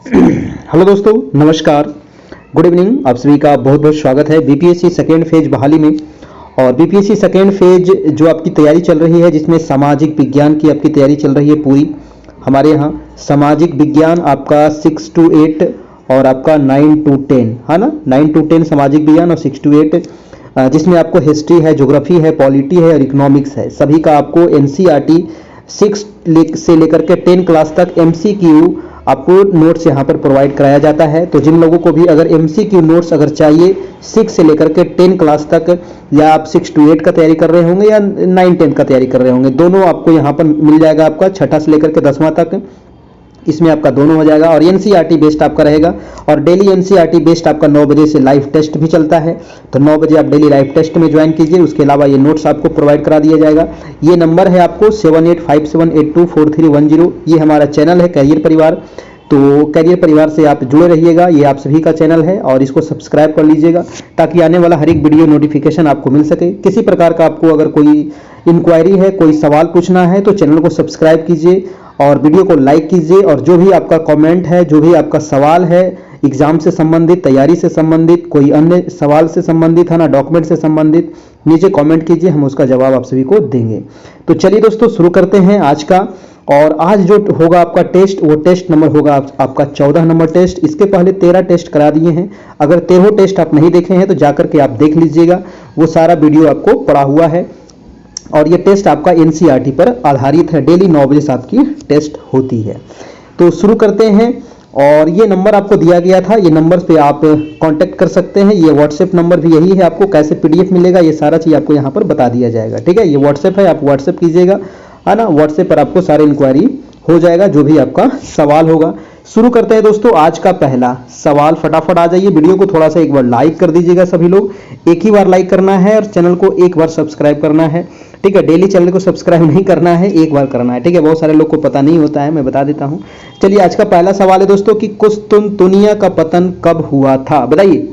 Hello दोस्तों, नमस्कार, good evening. आप सभी का बहुत बहुत स्वागत है बीपीएससी सेकेंड फेज बहाली में। और बीपीएससी सेकेंड फेज जो आपकी तैयारी चल रही है, जिसमें सामाजिक विज्ञान की आपकी तैयारी चल रही है पूरी। हमारे यहाँ सामाजिक विज्ञान आपका 6 to 8 और आपका 9 to 10 है ना। 9 to 10 सामाजिक विज्ञान और 6 to 8 जिसमें आपको हिस्ट्री है, ज्योग्राफी है, पॉलिटी है और इकोनॉमिक्स है। सभी का आपको एनसीईआरटी 6 से लेकर के 10 क्लास तक एमसीक्यू आपको नोट्स यहाँ पर प्रोवाइड कराया जाता है। तो जिन लोगों को भी अगर एमसीक्यू नोट्स अगर चाहिए 6 से लेकर के 10 क्लास तक, या आप 6 to 8 का तैयारी कर रहे होंगे या 9-10 का तैयारी कर रहे होंगे, दोनों आपको यहाँ पर मिल जाएगा। आपका छठा से लेकर के 10वां तक इसमें आपका दोनों हो जाएगा। और एनसीईआरटी बेस्ड आपका रहेगा। और डेली एनसीईआरटी बेस्ड आपका 9 बजे से लाइव टेस्ट भी चलता है। तो 9 बजे आप डेली लाइव टेस्ट में ज्वाइन कीजिए। उसके अलावा ये नोट्स आपको प्रोवाइड करा दिया जाएगा। ये नंबर है आपको 7857824310। ये हमारा चैनल है कैरियर परिवार। तो कैरियर परिवार से आप जुड़े रहिएगा। ये आप सभी का चैनल है और इसको सब्सक्राइब कर लीजिएगा ताकि आने वाला हर एक वीडियो नोटिफिकेशन आपको मिल सके। किसी प्रकार का आपको अगर कोई इंक्वायरी है, कोई सवाल पूछना है, तो चैनल को सब्सक्राइब कीजिए और वीडियो को लाइक कीजिए। और जो भी आपका कमेंट है, जो भी आपका सवाल है एग्जाम से संबंधित, तैयारी से संबंधित, कोई अन्य सवाल से संबंधित है ना, डॉक्यूमेंट से संबंधित, नीचे कमेंट कीजिए, हम उसका जवाब आप सभी को देंगे। तो चलिए दोस्तों, शुरू करते हैं आज का। और आज जो होगा आपका टेस्ट, वो टेस्ट नंबर होगा आपका 14 नंबर टेस्ट। इसके पहले 13 टेस्ट करा दिए हैं। अगर 13 टेस्ट आप नहीं देखे हैं तो जाकर के आप देख लीजिएगा, वो सारा वीडियो आपको पड़ा हुआ है। और ये टेस्ट आपका एनसीईआरटी पर आधारित है। डेली 9 बजे से आपकी टेस्ट होती है। तो शुरू करते हैं। और ये नंबर आपको दिया गया था, ये नंबर पे आप कांटेक्ट कर सकते हैं। ये व्हाट्सएप नंबर भी यही है। आपको कैसे पीडीएफ मिलेगा, ये सारा चीज़ आपको यहाँ पर बता दिया जाएगा। ठीक है, ये व्हाट्सएप है, आप व्हाट्सएप कीजिएगा, है ना। व्हाट्सएप पर आपको सारी इंक्वायरी हो जाएगा, जो भी आपका सवाल होगा। शुरू करते हैं दोस्तों आज का पहला सवाल। फटाफट आ जाइए। वीडियो को थोड़ा सा एक बार लाइक कर दीजिएगा सभी लोग। एक ही बार लाइक करना है और चैनल को एक बार सब्सक्राइब करना है। ठीक है, डेली चैनल को सब्सक्राइब नहीं करना है, एक बार करना है। ठीक है, बहुत सारे लोग को पता नहीं होता है, मैं बता देता हूं। चलिए, आज का पहला सवाल है दोस्तों कि कुस्तुनतुनिया का पतन कब हुआ था। बताइए,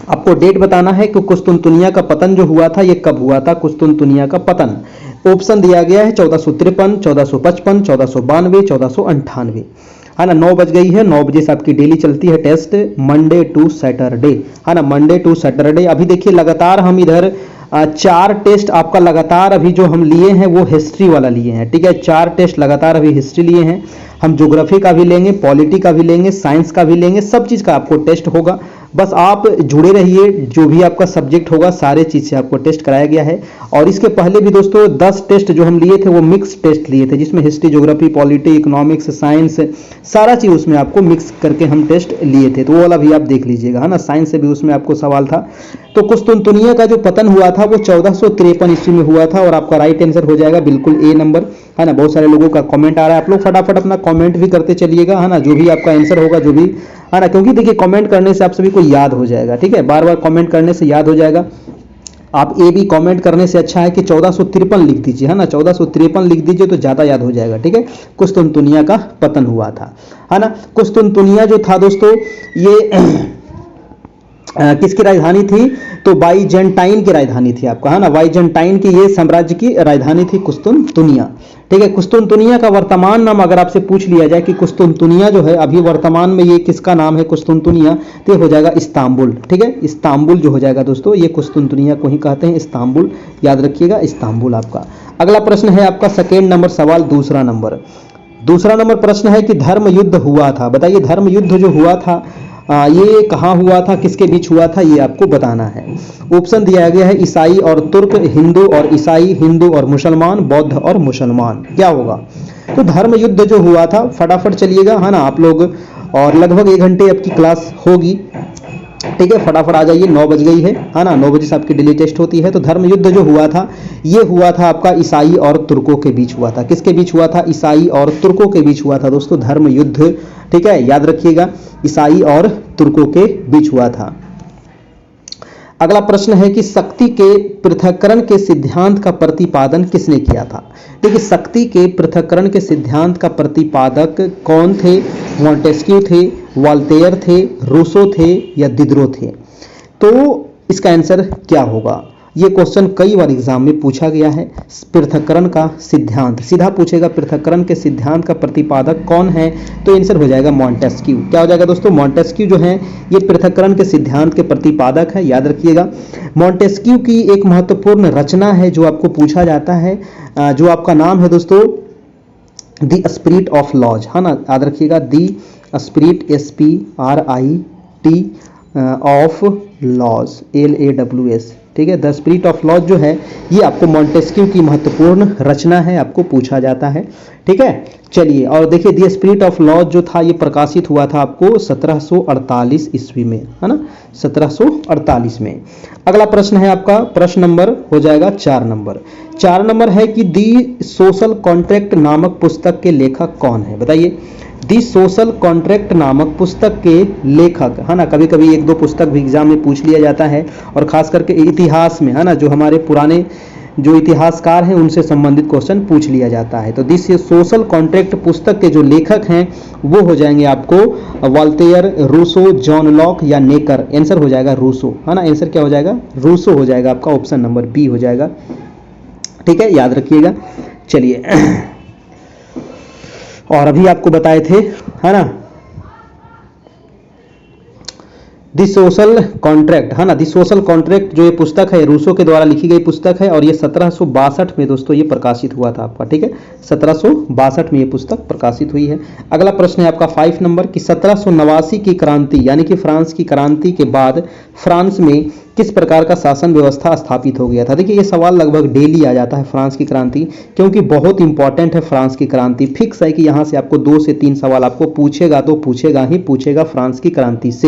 आपको डेट बताना है कि कुस्तुनतुनिया का पतन जो हुआ था ये कब हुआ था। कुस्तुनतुनिया का पतन ऑप्शन दिया गया है 1453, 1455, 1492, 1498, है ना। 9 बज गई है। 9 बजे से आपकी डेली चलती है टेस्ट, मंडे टू सैटरडे, है ना। Monday to Saturday. अभी देखिए लगातार हम इधर 4 टेस्ट आपका लगातार अभी जो हम लिए हैं वो हिस्ट्री वाला लिए हैं। ठीक है, 4 टेस्ट लगातार अभी हिस्ट्री लिए हैं। हम ज्योग्राफी का भी लेंगे, पॉलिटी का भी लेंगे, साइंस का भी लेंगे, सब चीज़ का आपको टेस्ट होगा। बस आप जुड़े रहिए। जो भी आपका सब्जेक्ट होगा सारे चीज़ से आपको टेस्ट कराया गया है। और इसके पहले भी दोस्तों 10 टेस्ट जो हम लिए थे वो मिक्स टेस्ट लिए थे, जिसमें history, geography, polity, economics, science, सारा चीज़ उसमें आपको मिक्स करके हम टेस्ट लिए थे। तो वो वाला भी आप देख लीजिएगा, है ना। साइंस से भी उसमें आपको सवाल था। तो कुस्तुनतुनिया का जो पतन हुआ था वो 1453 ईस्वी में हुआ था। और आपका राइट आंसर हो जाएगा बिल्कुल ए नंबर, है ना। बहुत सारे लोगों का कमेंट आ रहा है, आप लोग फटाफट अपना कमेंट भी करते चलिएगा, है ना। जो भी आपका आंसर होगा, जो भी, है ना, क्योंकि देखिए कमेंट करने से आप सभी को याद हो जाएगा। ठीक है, बार बार कमेंट करने से याद हो जाएगा। आप ए भी कमेंट करने से अच्छा है कि 1453 लिख दीजिए, है ना। 1453 लिख दीजिए तो ज़्यादा याद हो जाएगा। ठीक है, कुस्तुनतुनिया का पतन हुआ था, है ना। कुस्तुनतुनिया जो था दोस्तों ये किसकी राजधानी थी, तो बाइजेंटाइन की राजधानी थी आपका, है ना। बाइजेंटाइन की ये साम्राज्य की राजधानी थी कुस्तुनतुनिया। ठीक है, कुस्तुनतुनिया का वर्तमान नाम अगर आपसे पूछ लिया जाए कि कुस्तुनतुनिया जो है अभी वर्तमान में ये किसका नाम है कुस्तुनतुनिया, तो ये हो जाएगा इस्तांबुल। ठीक है, इस्तांबुल जो हो जाएगा दोस्तों, ये कुस्तुनतुनिया को ही कहते हैं, इस्तांबुल, याद रखिएगा, इस्तांबुल आपका। अगला प्रश्न है आपका सेकेंड नंबर सवाल, दूसरा नंबर प्रश्न है कि धर्म युद्ध हुआ था। बताइए, धर्म युद्ध जो हुआ था ये कहाँ हुआ था, किसके बीच हुआ था, ये आपको बताना है। ऑप्शन दिया गया है ईसाई और तुर्क, हिंदू और ईसाई, हिंदू और मुसलमान, बौद्ध और मुसलमान। क्या होगा, तो धर्म युद्ध जो हुआ था, फटाफट चलिएगा, है ना आप लोग। और लगभग 1 घंटे आपकी क्लास होगी। ठीक है, फटाफट आ जाइए। 9 बज गई है ना। 9 बजे से आपकी डेली टेस्ट होती है। तो धर्म युद्ध जो हुआ था ये हुआ था आपका ईसाई और तुर्कों के बीच हुआ था। किसके बीच हुआ था, ईसाई और तुर्कों के बीच हुआ था दोस्तों धर्म युद्ध। ठीक है, याद रखिएगा, ईसाई और तुर्कों के बीच हुआ था। अगला प्रश्न है कि शक्ति के पृथक्करण के सिद्धांत का प्रतिपादन किसने किया था। देखिए, शक्ति के पृथक्करण के सिद्धांत का प्रतिपादक कौन थे, मॉन्टेस्क्यू थे, वॉल्टेयर थे, रूसो थे या दिदरो थे। तो इसका आंसर क्या होगा, ये क्वेश्चन कई बार एग्जाम में पूछा गया है। पृथक्करण का सिद्धांत सीधा पूछेगा, पृथक्करण के सिद्धांत का प्रतिपादक कौन है, तो आंसर हो जाएगा मॉन्टेस्क्यू। क्या हो जाएगा दोस्तों, मॉन्टेस्क्यू जो है ये पृथक्करण के सिद्धांत के प्रतिपादक है, याद रखिएगा। मॉन्टेस्क्यू की एक महत्वपूर्ण रचना है जो आपको पूछा जाता है, जो आपका नाम है दोस्तों द स्पिरिट ऑफ लॉज, है ना, याद रखिएगा, the spirit SPRIT of laws LAWS, ठीक है। द स्पिरिट ऑफ लॉज जो है ये आपको मॉन्टेस्क्यू की महत्वपूर्ण रचना है, आपको पूछा जाता है, ठीक है। चलिए, और देखिए द स्पिरिट ऑफ लॉज जो था ये प्रकाशित हुआ था आपको 1748 ईस्वी में, है ना, 1748 में। अगला प्रश्न है आपका, प्रश्न नंबर हो जाएगा 4 नंबर। 4 नंबर है कि दी सोशल कॉन्ट्रैक्ट नामक पुस्तक के लेखक कौन है, बताइए। दी सोशल कॉन्ट्रैक्ट नामक पुस्तक के लेखक, है ना, कभी कभी 1-2 पुस्तक भी एग्जाम में पूछ लिया जाता है, और खास करके इतिहास में, है ना, जो हमारे पुराने जो इतिहासकार हैं उनसे संबंधित क्वेश्चन पूछ लिया जाता है। तो दिस सोशल कॉन्ट्रैक्ट पुस्तक के जो लेखक हैं वो हो जाएंगे आपको वॉल्टेयर, रूसो, जॉन लॉक या नेकर। आंसर हो जाएगा रूसो, है ना, आंसर क्या हो जाएगा, रूसो हो जाएगा आपका, ऑप्शन नंबर बी हो जाएगा, ठीक है, याद रखिएगा। चलिए, और अभी आपको बताए थे, है ना, दी सोशल कॉन्ट्रैक्ट, है ना, दी सोशल कॉन्ट्रैक्ट जो ये पुस्तक है रूसो के द्वारा लिखी गई पुस्तक है, और ये 1762 में दोस्तों ये प्रकाशित हुआ था आपका, ठीक है, 1762 में ये पुस्तक प्रकाशित हुई है। अगला प्रश्न है आपका 5 नंबर कि 1789 की क्रांति यानी कि फ्रांस की क्रांति के बाद फ्रांस में किस प्रकार का शासन व्यवस्था स्थापित हो गया था। देखिए ये सवाल लगभग डेली आ जाता है, फ्रांस की क्रांति, क्योंकि बहुत इंपॉर्टेंट है फ्रांस की क्रांति। फिक्स है कि यहाँ से आपको 2 से 3 सवाल आपको पूछेगा, तो पूछेगा ही पूछेगा फ्रांस की क्रांति से,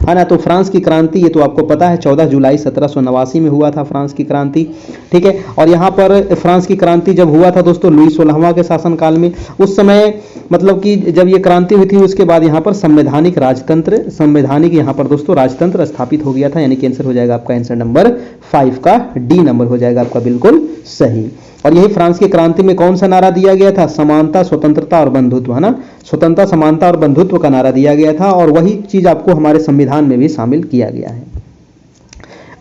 है ना। तो फ्रांस की क्रांति ये तो आपको पता है 14 जुलाई 1789 में हुआ था फ्रांस की क्रांति, ठीक है। और यहाँ पर फ्रांस की क्रांति जब हुआ था दोस्तों लुई 16वां के शासनकाल में, उस समय मतलब कि जब ये क्रांति हुई थी उसके बाद यहाँ पर संवैधानिक यहाँ पर दोस्तों राजतंत्र स्थापित हो गया था, यानी कि आंसर हो जाएगा आपका आंसर नंबर 5 का डी नंबर हो जाएगा आपका बिल्कुल सही। और यही फ्रांस की क्रांति में कौन सा नारा दिया गया था, समानता, स्वतंत्रता और बंधुत्व, है ना, स्वतंत्रता, समानता और बंधुत्व का नारा दिया गया था, और वही चीज आपको हमारे संविधान में भी शामिल किया गया है।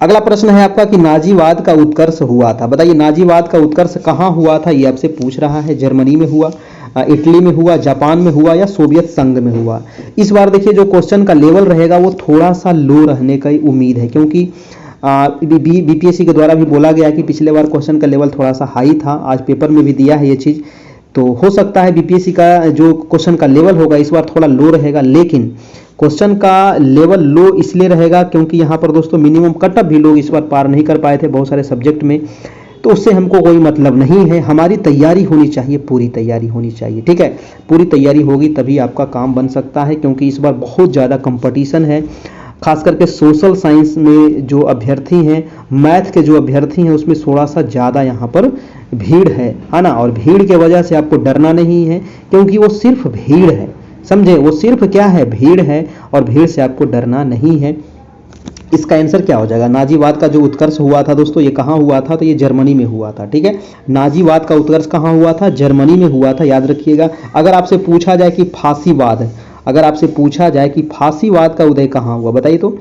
अगला प्रश्न है आपका कि नाजीवाद का उत्कर्ष हुआ था, बताइए नाजीवाद का उत्कर्ष कहाँ हुआ था, ये आपसे पूछ रहा है। जर्मनी में हुआ, इटली में हुआ, जापान में हुआ या सोवियत संघ में हुआ। इस बार देखिए जो क्वेश्चन का लेवल रहेगा वो थोड़ा सा लो रहने की उम्मीद है, क्योंकि बीपीएससी के द्वारा भी बोला गया कि पिछले बार क्वेश्चन का लेवल थोड़ा सा हाई था, आज पेपर में भी दिया है ये चीज़, तो हो सकता है बीपीएससी का जो क्वेश्चन का लेवल होगा इस बार थोड़ा लो रहेगा। लेकिन क्वेश्चन का लेवल लो इसलिए रहेगा क्योंकि यहाँ पर दोस्तों मिनिमम कटअप भी लोग इस बार पार नहीं कर पाए थे बहुत सारे सब्जेक्ट में, तो उससे हमको कोई मतलब नहीं है। हमारी तैयारी होनी चाहिए, पूरी तैयारी होनी चाहिए, ठीक है, पूरी तैयारी होगी तभी आपका काम बन सकता है, क्योंकि इस बार बहुत ज़्यादा कंपटीशन है। खास करके सोशल साइंस में जो अभ्यर्थी हैं, मैथ के जो अभ्यर्थी हैं, उसमें थोड़ा सा ज़्यादा यहाँ पर भीड़ है ना, और भीड़ के वजह से आपको डरना नहीं है, क्योंकि वो सिर्फ भीड़ है, समझे, वो सिर्फ क्या है, भीड़ है, और भीड़ से आपको डरना नहीं है। इसका आंसर क्या हो जाएगा, नाजीवाद का जो उत्कर्ष हुआ था दोस्तों ये कहाँ हुआ था, तो ये जर्मनी में हुआ था, ठीक है। नाजीवाद का उत्कर्ष कहाँ हुआ था, जर्मनी में हुआ था, याद रखिएगा। अगर आपसे पूछा जाए कि फांसीवाद, अगर आपसे पूछा जाए कि फांसीवाद का उदय कहाँ हुआ, बताइए तो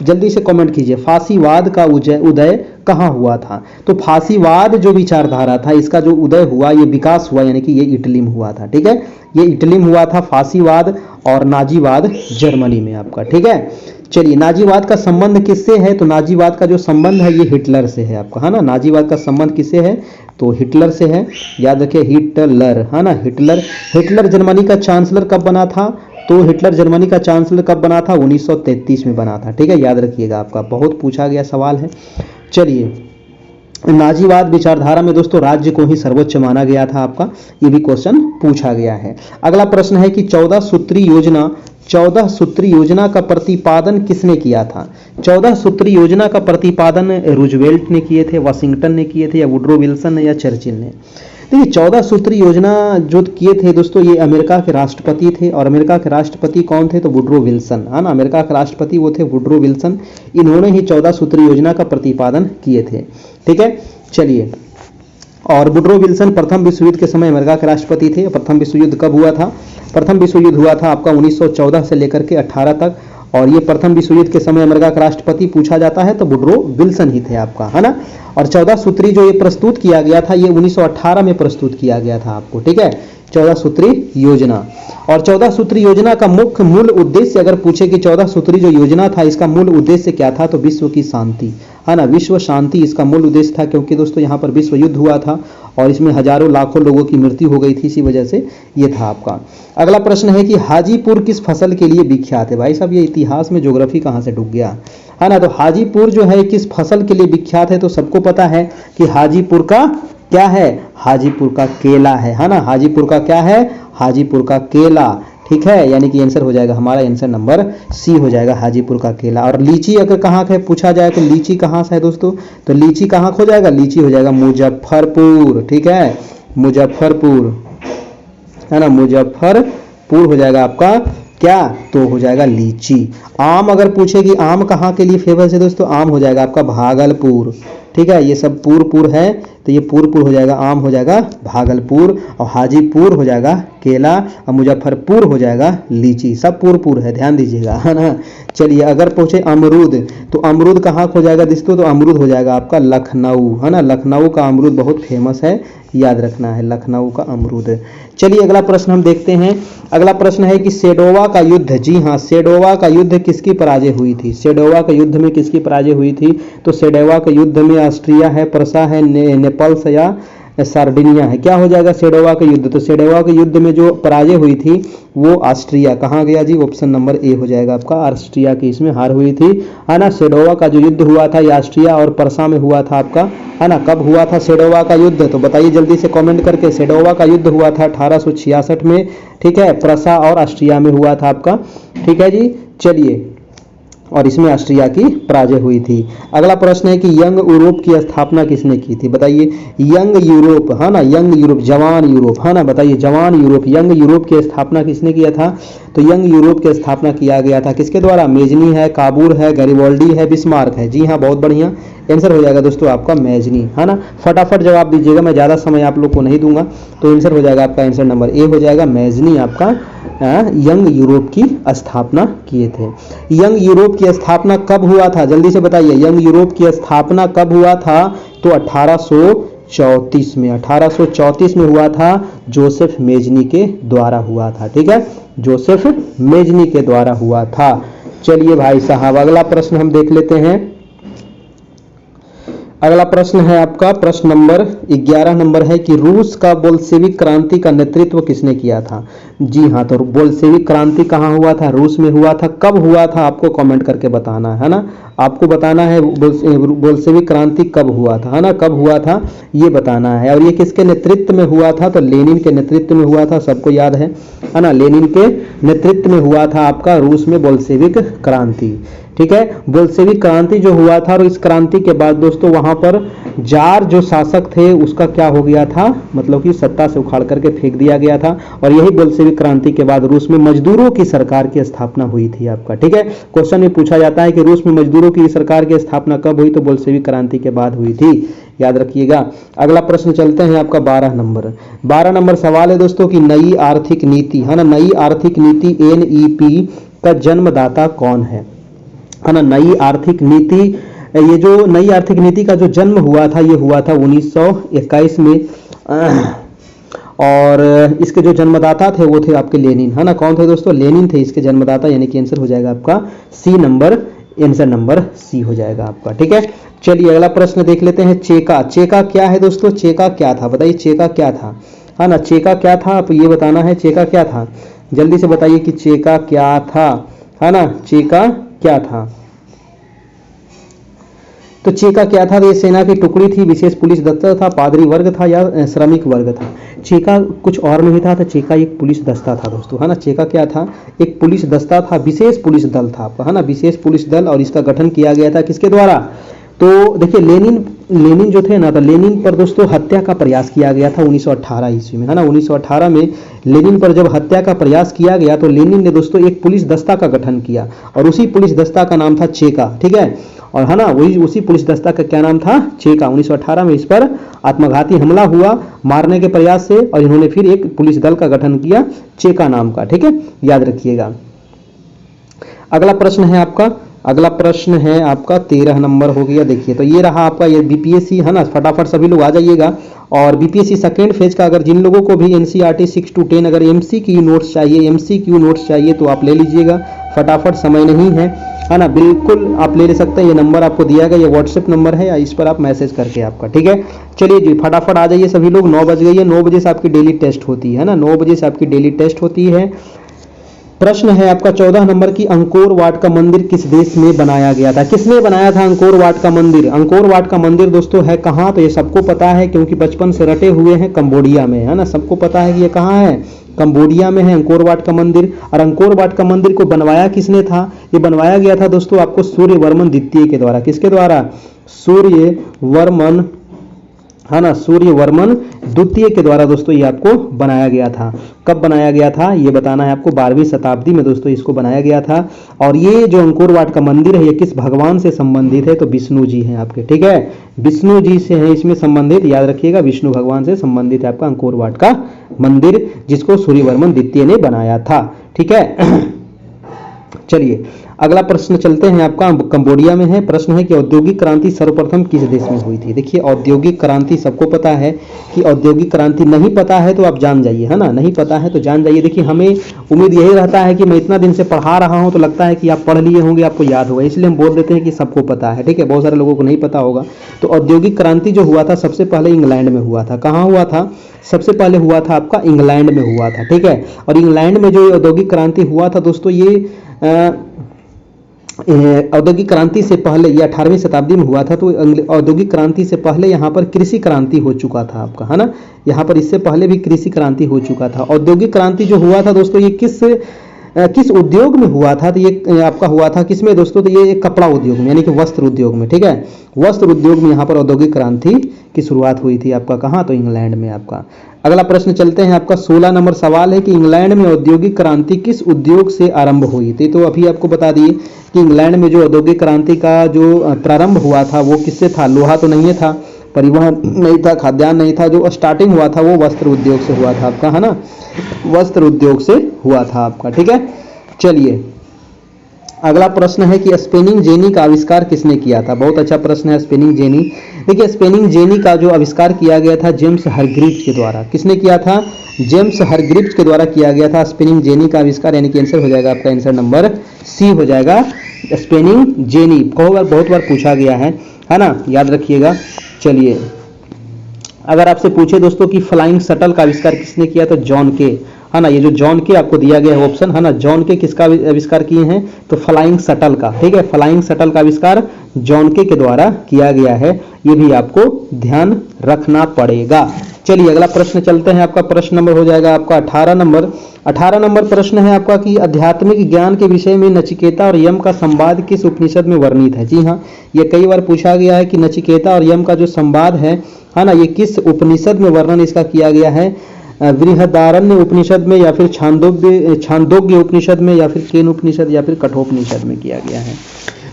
जल्दी से कमेंट कीजिए, फांसीवाद का उदय कहाँ हुआ था। तो फांसीवाद जो विचारधारा था इसका जो उदय हुआ, ये विकास हुआ, यानी कि ये इटली में हुआ था, ठीक है, ये इटली में हुआ था फांसीवाद, और नाजीवाद जर्मनी में आपका, ठीक है। चलिए, नाजीवाद का संबंध किससे है, तो नाजीवाद का जो संबंध है ये हिटलर से है आपका, है ना, नाजीवाद का संबंध किससे है, तो हिटलर से है, याद रखिए हिटलर, है ना, हिटलर जर्मनी का चांसलर कब बना था, तो हिटलर जर्मनी का चांसलर कब बना था, 1933 में बना था, ठीक है, याद रखिएगा, आपका बहुत पूछा गया सवाल है। चलिए, नाजीवाद विचारधारा में दोस्तों राज्य को ही सर्वोच्च माना गया था आपका, ये भी क्वेश्चन पूछा गया है। अगला प्रश्न है कि 14 सूत्री योजना का प्रतिपादन किसने किया था। 14 सूत्री योजना का प्रतिपादन रूजवेल्ट ने किए थे, वाशिंगटन ने किए थे, या वुड्रो विल्सन ने, या चर्चिल ने। देखिए 14 सूत्री योजना जो किए थे दोस्तों ये अमेरिका के राष्ट्रपति थे, और अमेरिका के राष्ट्रपति कौन थे, तो वुड्रो विल्सन, है ना, अमेरिका के राष्ट्रपति वो थे वुड्रो विल्सन, इन्होंने ही 14 सूत्री योजना का प्रतिपादन किए थे, ठीक है। चलिए, और वुड्रो विल्सन प्रथम विश्व युद्ध के समय अमेरिका के राष्ट्रपति थे। प्रथम विश्व युद्ध कब हुआ था, प्रथम विश्व युद्ध हुआ था आपका 1914 से लेकर के 18 तक, और ये प्रथम विश्व युद्ध के समय अमेरिका का राष्ट्रपति पूछा जाता है तो वुडरो विल्सन ही थे आपका, है ना। और 14 सूत्री जो ये प्रस्तुत किया गया था ये 1918 में प्रस्तुत किया गया था आपको, ठीक है, 14 सूत्री योजना। और 14 सूत्री योजना का मुख्य मूल उद्देश्य अगर पूछे कि 14 सूत्री जो योजना था इसका मूल उद्देश्य क्या था, तो विश्व की शांति, है ना, विश्व शांति इसका मूल उद्देश्य था, क्योंकि दोस्तों यहाँ पर विश्व युद्ध हुआ था और इसमें हजारों लाखों लोगों की मृत्यु हो गई थी, इसी वजह से ये था आपका। अगला प्रश्न है कि हाजीपुर किस फसल के लिए विख्यात है। भाई साहब ये इतिहास में ज्योग्राफी कहाँ से डूब गया, है ना। तो हाजीपुर जो है किस फसल के लिए विख्यात है, तो सबको पता है कि हाजीपुर का क्या है, हाजीपुर का केला है ना। हाजीपुर का क्या है, हाजीपुर का केला, ठीक है, यानी कि आंसर हो जाएगा हमारा आंसर नंबर सी हो जाएगा, हाजीपुर का केला। और लीची अगर कहाँ का पूछा जाए तो लीची कहाँ से है दोस्तों, तो लीची कहाँ हो जाएगा, लीची हो जाएगा मुजफ्फरपुर, ठीक है, मुजफ्फरपुर, है ना, मुजफ्फरपुर हो जाएगा आपका क्या, तो हो जाएगा लीची। आम अगर पूछे कि आम कहाँ के लिए फेमस है दोस्तों, आम हो जाएगा आपका भागलपुर, ठीक है, ये सब पूर है तो ये पूर हो जाएगा, आम हो जाएगा भागलपुर, और हाजीपुर हो जाएगा केला, और मुजफ्फरपुर हो जाएगा लीची, सब पूर है, ध्यान दीजिएगा, है ना। चलिए अगर पूछे अमरूद, तो अमरूद कहाँ हो जाएगा दोस्तों, तो अमरूद हो जाएगा आपका लखनऊ, है ना, लखनऊ का अमरूद बहुत फेमस है, याद रखना है, लखनऊ का अमरूद। चलिए अगला प्रश्न हम देखते हैं। अगला प्रश्न है कि सेडोवा का युद्ध, जी हाँ, सेडोवा का युद्ध किसकी पराजय हुई थी, सेडोवा के युद्ध में किसकी पराजय हुई थी, तो सेडोवा के युद्ध में ऑस्ट्रिया है, प्रसा है, नेपल्स या सार्डिनिया है, क्या हो जाएगा सेडोवा के युद्ध, तो सेडोवा के युद्ध में जो पराजय हुई थी वो ऑस्ट्रिया, कहाँ गया जी, ऑप्शन नंबर ए हो जाएगा आपका, ऑस्ट्रिया की इसमें हार हुई थी, है ना। सेडोवा का जो युद्ध हुआ था ये ऑस्ट्रिया और प्रसा में हुआ था आपका, है ना। कब हुआ था सेडोवा का युद्ध, तो बताइए जल्दी से कमेंट करके। सेडोवा का युद्ध हुआ था 1866 में, ठीक है, प्रसा और ऑस्ट्रिया में हुआ था आपका, ठीक है जी। चलिए, और इसमें ऑस्ट्रिया की पराजय हुई थी। अगला प्रश्न है कि यंग यूरोप की स्थापना किसने की थी, बताइए, यंग यूरोप, है ना, यंग यूरोप, जवान यूरोप, है ना, बताइए, जवान यूरोप, यंग यूरोप की स्थापना किसने किया था, तो यंग यूरोप की स्थापना किया गया था किसके द्वारा, मेजनी है, काबूर है, गैरिबाल्डी है, बिस्मार्क है, जी हाँ, बहुत बढ़िया, आंसर हो जाएगा दोस्तों आपका मेजनी, है ना। फटाफट जवाब दीजिएगा, मैं ज़्यादा समय आप लोग को नहीं दूंगा, तो आंसर हो जाएगा आपका आंसर नंबर ए हो जाएगा, मेजनी आपका यंग यूरोप की स्थापना किए थे। यंग यूरोप की स्थापना कब हुआ था, जल्दी से बताइए, यंग यूरोप की स्थापना कब हुआ था, तो 1834 में, 1834 में हुआ था, जोसेफ मेजनी के द्वारा हुआ था, ठीक है, जोसेफ मेजनी के द्वारा हुआ था। चलिए भाई साहब अगला प्रश्न हम देख लेते हैं। अगला प्रश्न है आपका प्रश्न नंबर 11 नंबर है कि रूस का बोल्शेविक क्रांति का नेतृत्व किसने किया था, जी हाँ, तो बोल्शेविक क्रांति कहाँ हुआ था, रूस में हुआ था, कब हुआ था आपको कमेंट करके बताना है ना, आपको बताना है बोल्शेविक क्रांति कब हुआ था, है ना, कब हुआ था ये बताना है। और ये किसके नेतृत्व में हुआ था, तो लेनिन के नेतृत्व में हुआ था, सबको याद है ना, लेनिन के नेतृत्व में हुआ था आपका रूस में बोल्शेविक क्रांति, ठीक है। बोल्शेविक क्रांति जो हुआ था और इस क्रांति के बाद दोस्तों वहां पर जार जो शासक थे उसका क्या हो गया था, मतलब कि सत्ता से उखाड़ करके फेंक दिया गया था, और यही बोल्शेविक क्रांति के बाद रूस में मजदूरों की सरकार की स्थापना हुई थी आपका, ठीक है। क्वेश्चन में पूछा जाता है कि रूस में मजदूरों की सरकार की स्थापना कब हुई, तो बोल्शेविक क्रांति के बाद हुई थी, याद रखिएगा। अगला प्रश्न चलते हैं आपका 12 नंबर सवाल है दोस्तों कि नई आर्थिक नीति, है ना, नई आर्थिक नीति NEP का जन्मदाता कौन है ना। नई आर्थिक नीति, ये जो नई आर्थिक नीति का जो जन्म हुआ था ये हुआ था 1921 में, और इसके जो जन्मदाता थे वो थे आपके लेनिन, है ना, कौन थे दोस्तों, लेनिन थे इसके जन्मदाता, यानी कि आंसर हो जाएगा आपका C number, answer number C हो जाएगा आपका, ठीक है। चलिए अगला प्रश्न देख लेते हैं। चेका, चेका क्या है दोस्तों, चेका क्या था, बताइए चेका क्या था, है ना, चेका क्या था, आप ये बताना है चेका क्या था, जल्दी से बताइए कि चेका क्या था, है ना, चेका क्या था, तो चेका क्या था, ये सेना की टुकड़ी थी, विशेष पुलिस दस्ता था, पादरी वर्ग था या श्रमिक वर्ग था, चेका कुछ और नहीं था, तो चेका एक पुलिस दस्ता था दोस्तों, है ना, चेका क्या था, एक पुलिस दस्ता था, विशेष पुलिस दल था आपका, है ना, विशेष पुलिस दल, और इसका गठन किया गया था किसके द्वारा, तो देखिए लेनिन जो थे ना, तो लेनिन पर दोस्तों हत्या का प्रयास किया गया था 1918 ईस्वी में, है ना, 1918 में लेनिन पर जब हत्या का प्रयास किया गया तो लेनिन ने दोस्तों एक पुलिस दस्ता का गठन किया, और उसी पुलिस दस्ता का नाम था चेका, ठीक है, और है ना वही उसी पुलिस दस्ता का क्या नाम था, चेका। 1918 में इस पर आत्मघाती हमला हुआ मारने के प्रयास से, और इन्होंने फिर एक पुलिस दल का गठन किया चेका नाम का, ठीक है, याद रखिएगा। अगला प्रश्न है आपका, अगला प्रश्न है आपका 13 नंबर हो गया। देखिए तो ये रहा आपका, ये बीपीएससी है ना, फटाफट सभी लोग आ जाइएगा। और बीपीएससी सेकेंड फेज का अगर जिन लोगों को भी एनसीईआरटी 6 to 10 अगर एमसीक्यू नोट्स चाहिए, एमसीक्यू नोट्स चाहिए तो आप ले लीजिएगा, फटाफट, समय नहीं है ना, बिल्कुल आप ले सकते हैं। ये नंबर आपको दिया गया, ये व्हाट्सएप नंबर है, या इस पर आप मैसेज करके आपका, ठीक है। चलिए जी फटाफट आ जाइए सभी लोग, 9 बज गई है, 9 बजे से आपकी डेली टेस्ट होती है ना, 9 बजे से आपकी डेली टेस्ट होती है। प्रश्न है आपका 14 नंबर की, अंकोर वाट का मंदिर किस देश में बनाया गया था? किसने बनाया था अंकोर वाट का मंदिर? अंकोर वाट का मंदिर दोस्तों है कहाँ? तो ये सबको पता है क्योंकि बचपन से रटे हुए हैं, कंबोडिया में, है ना, सबको पता है कि ये कहाँ है, कंबोडिया में है अंकोर वाट का मंदिर। और अंकोर वाट का मंदिर को बनवाया किसने था? ये बनवाया गया था दोस्तों आपको सूर्यवर्मन द्वितीय के द्वारा। किसके द्वारा? सूर्यवर्मन, है ना, सूर्यवर्मन द्वितीय के द्वारा दोस्तों ये आपको बनाया गया था। कब बनाया गया था ये बताना है आपको, 12वीं शताब्दी में दोस्तों इसको बनाया गया था। और ये जो अंकोर वाट का मंदिर है ये किस भगवान से संबंधित है? तो विष्णु जी हैं आपके, ठीक है, विष्णु जी से है इसमें संबंधित, याद रखिएगा, विष्णु भगवान से संबंधित है आपका अंकोर वाट का मंदिर, जिसको सूर्यवर्मन द्वितीय ने बनाया था, ठीक है। चलिए अगला प्रश्न चलते हैं आपका, कंबोडिया में है। प्रश्न है कि औद्योगिक क्रांति सर्वप्रथम किस देश में हुई थी? देखिए औद्योगिक क्रांति सबको पता है कि औद्योगिक क्रांति, नहीं पता है तो आप जान जाइए, है ना, नहीं पता है तो जान जाइए। देखिए हमें उम्मीद यही रहता है कि मैं इतना दिन से पढ़ा रहा हूं तो लगता है कि आप पढ़ लिए होंगे, आपको याद होगा, इसलिए हम बोल देते हैं कि सबको पता है, ठीक है, बहुत सारे लोगों को नहीं पता होगा। तो औद्योगिक क्रांति जो हुआ था सबसे पहले इंग्लैंड में हुआ था। कहाँ हुआ था? सबसे पहले हुआ था आपका इंग्लैंड में हुआ था, ठीक है। और इंग्लैंड में जो औद्योगिक क्रांति हुआ था दोस्तों, ये औद्योगिक क्रांति से पहले, ये 18वीं शताब्दी में हुआ था। तो औद्योगिक क्रांति से पहले यहाँ पर कृषि क्रांति हो चुका था आपका, है ना, यहाँ पर इससे पहले भी कृषि क्रांति हो चुका था। औद्योगिक क्रांति जो हुआ था दोस्तों ये किस उद्योग में हुआ था? तो ये आपका हुआ था किसमें दोस्तों? तो ये कपड़ा उद्योग में, यानी कि वस्त्र उद्योग में, ठीक है, वस्त्र उद्योग में यहाँ पर औद्योगिक क्रांति की शुरुआत हुई थी आपका। कहाँ? तो इंग्लैंड में आपका। अगला प्रश्न चलते हैं आपका, 16 नंबर सवाल है कि इंग्लैंड में औद्योगिक क्रांति किस उद्योग से आरंभ हुई थी? तो अभी आपको बता दिए कि इंग्लैंड में जो औद्योगिक क्रांति का जो प्रारंभ हुआ था वो किससे था? लोहा तो नहीं था, परिवहन नहीं था, खाद्यान्न नहीं था, जो स्टार्टिंग हुआ था वो वस्त्र उद्योग से हुआ था आपका, है ना, वस्त्र उद्योग से हुआ था आपका, ठीक है। चलिए अगला प्रश्न है कि स्पिनिंग जेनी का आविष्कार किसने किया था? बहुत अच्छा प्रश्न है, स्पिनिंग जेनी। देखिए स्पिनिंग जेनी का जो आविष्कार किया गया था जेम्स हरग्रीव्स के द्वारा। किसने किया था? जेम्स हरग्रीव्स के द्वारा किया गया था स्पिनिंग जेनी का आविष्कार, यानी कि आंसर हो जाएगा आपका, आंसर नंबर सी हो जाएगा, स्पिनिंग जेनी। बहुत बार पूछा गया है ना, याद रखिएगा। चलिए अगर आपसे पूछे दोस्तों कि फ्लाइंग शटल का आविष्कार किसने किया? तो जॉन के, है ना, ये जो जॉन के आपको दिया गया है ऑप्शन, है ना, जॉन के किसका आविष्कार किए हैं? तो फ्लाइंग शटल का, ठीक है, फ्लाइंग शटल का आविष्कार जॉन के द्वारा किया गया है, ये भी आपको ध्यान रखना पड़ेगा। चलिए अगला प्रश्न चलते हैं आपका, प्रश्न नंबर हो जाएगा आपका 18 नंबर। 18 नंबर प्रश्न है आपका कि आध्यात्मिक ज्ञान के विषय में नचिकेता और यम का संवाद किस उपनिषद में वर्णित है? जी हाँ, ये कई बार पूछा गया है कि नचिकेता और यम का जो संवाद है ना, ये किस उपनिषद में वर्णन इसका किया गया है? बृहदारण्य उपनिषद में, या फिर छांदोग्य उपनिषद में, या फिर केन उपनिषद, या फिर कठोपनिषद में किया गया है।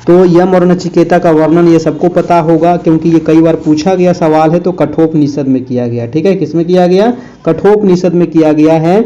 तो यम और नचिकेता का वर्णन ये सबको पता होगा क्योंकि ये कई बार पूछा गया सवाल है। तो कठोपनिषद में किया गया, ठीक है, किसमें किया गया? कठोपनिषद में किया गया है।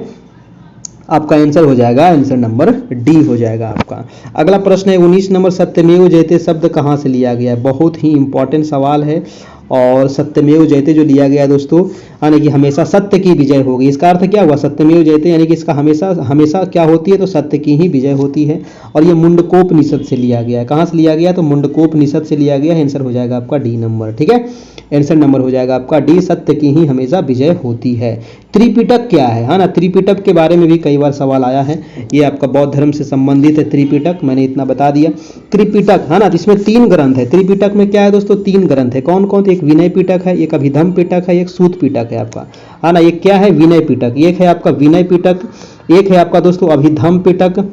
आपका आंसर हो जाएगा, आंसर नंबर डी हो जाएगा आपका। अगला प्रश्न है 19 नंबर, सत्यमेव जयते शब्द कहाँ से लिया गया है? बहुत ही इंपॉर्टेंट सवाल है। और सत्यमेव जयते जो लिया गया है दोस्तों, यानी कि हमेशा सत्य की विजय होगी, इसका अर्थ क्या हुआ? सत्यमेव जयते यानी कि इसका हमेशा क्या होती है? तो सत्य की ही विजय होती है। और ये मुंडकोपनिषद से लिया गया है। कहाँ से लिया गया? तो मुंडकोपनिषद से लिया गया है। आंसर हो जाएगा आपका डी नंबर, ठीक है, आंसर नंबर हो जाएगा आपका डी, सत्य की ही हमेशा विजय होती है। त्रिपिटक क्या है ना, त्रिपिटक के बारे में भी कई बार सवाल आया है। ये आपका बौद्ध धर्म से संबंधित है त्रिपिटक, मैंने इतना बता दिया। त्रिपिटक, है ना, इसमें 3 ग्रंथ है। त्रिपिटक में क्या है दोस्तों? 3 ग्रंथ है। कौन कौन? एक विनय पिटक है, एक अभिधम पिटक है, एक सूत पिटक है आपका, है ना। एक क्या है? विनय पिटक। एक है आपका विनय पिटक, एक है आपका दोस्तों अभिधम पिटक,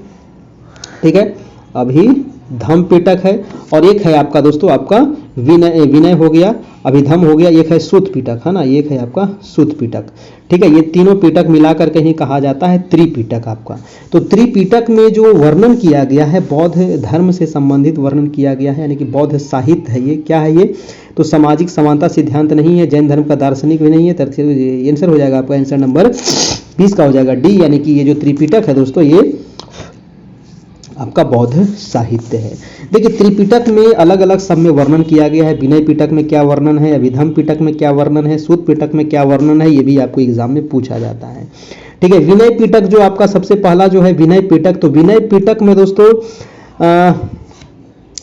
ठीक है, अभिधम पिटक है। और एक है आपका दोस्तों आपका विनय हो गया, अभिधम हो गया, एक है सूत पिटक, है ना, एक है आपका सूत पिटक, ठीक है। ये तीनों पिटक मिलाकर के ही कहा जाता है त्रिपिटक आपका। तो त्रिपिटक में जो वर्णन किया गया है बौद्ध धर्म से संबंधित वर्णन किया गया है, यानी कि बौद्ध साहित्य है। ये क्या है? ये तो सामाजिक समानता सिद्धांत नहीं है, जैन धर्म का दार्शनिक भी नहीं है। आंसर हो जाएगा आपका, आंसर नंबर 20 का हो जाएगा डी, यानी कि ये जो त्रिपिटक है दोस्तों ये आपका बौद्ध साहित्य है। देखिए त्रिपिटक में अलग अलग सब में वर्णन किया गया है। विनय पिटक में क्या वर्णन है, अभिधम पिटक में क्या वर्णन है, सूत पिटक में क्या वर्णन है, ये भी आपको एग्जाम में पूछा जाता है। ठीक है, विनय पिटक जो आपका सबसे पहला जो है विनय पिटक, तो विनय पिटक में दोस्तों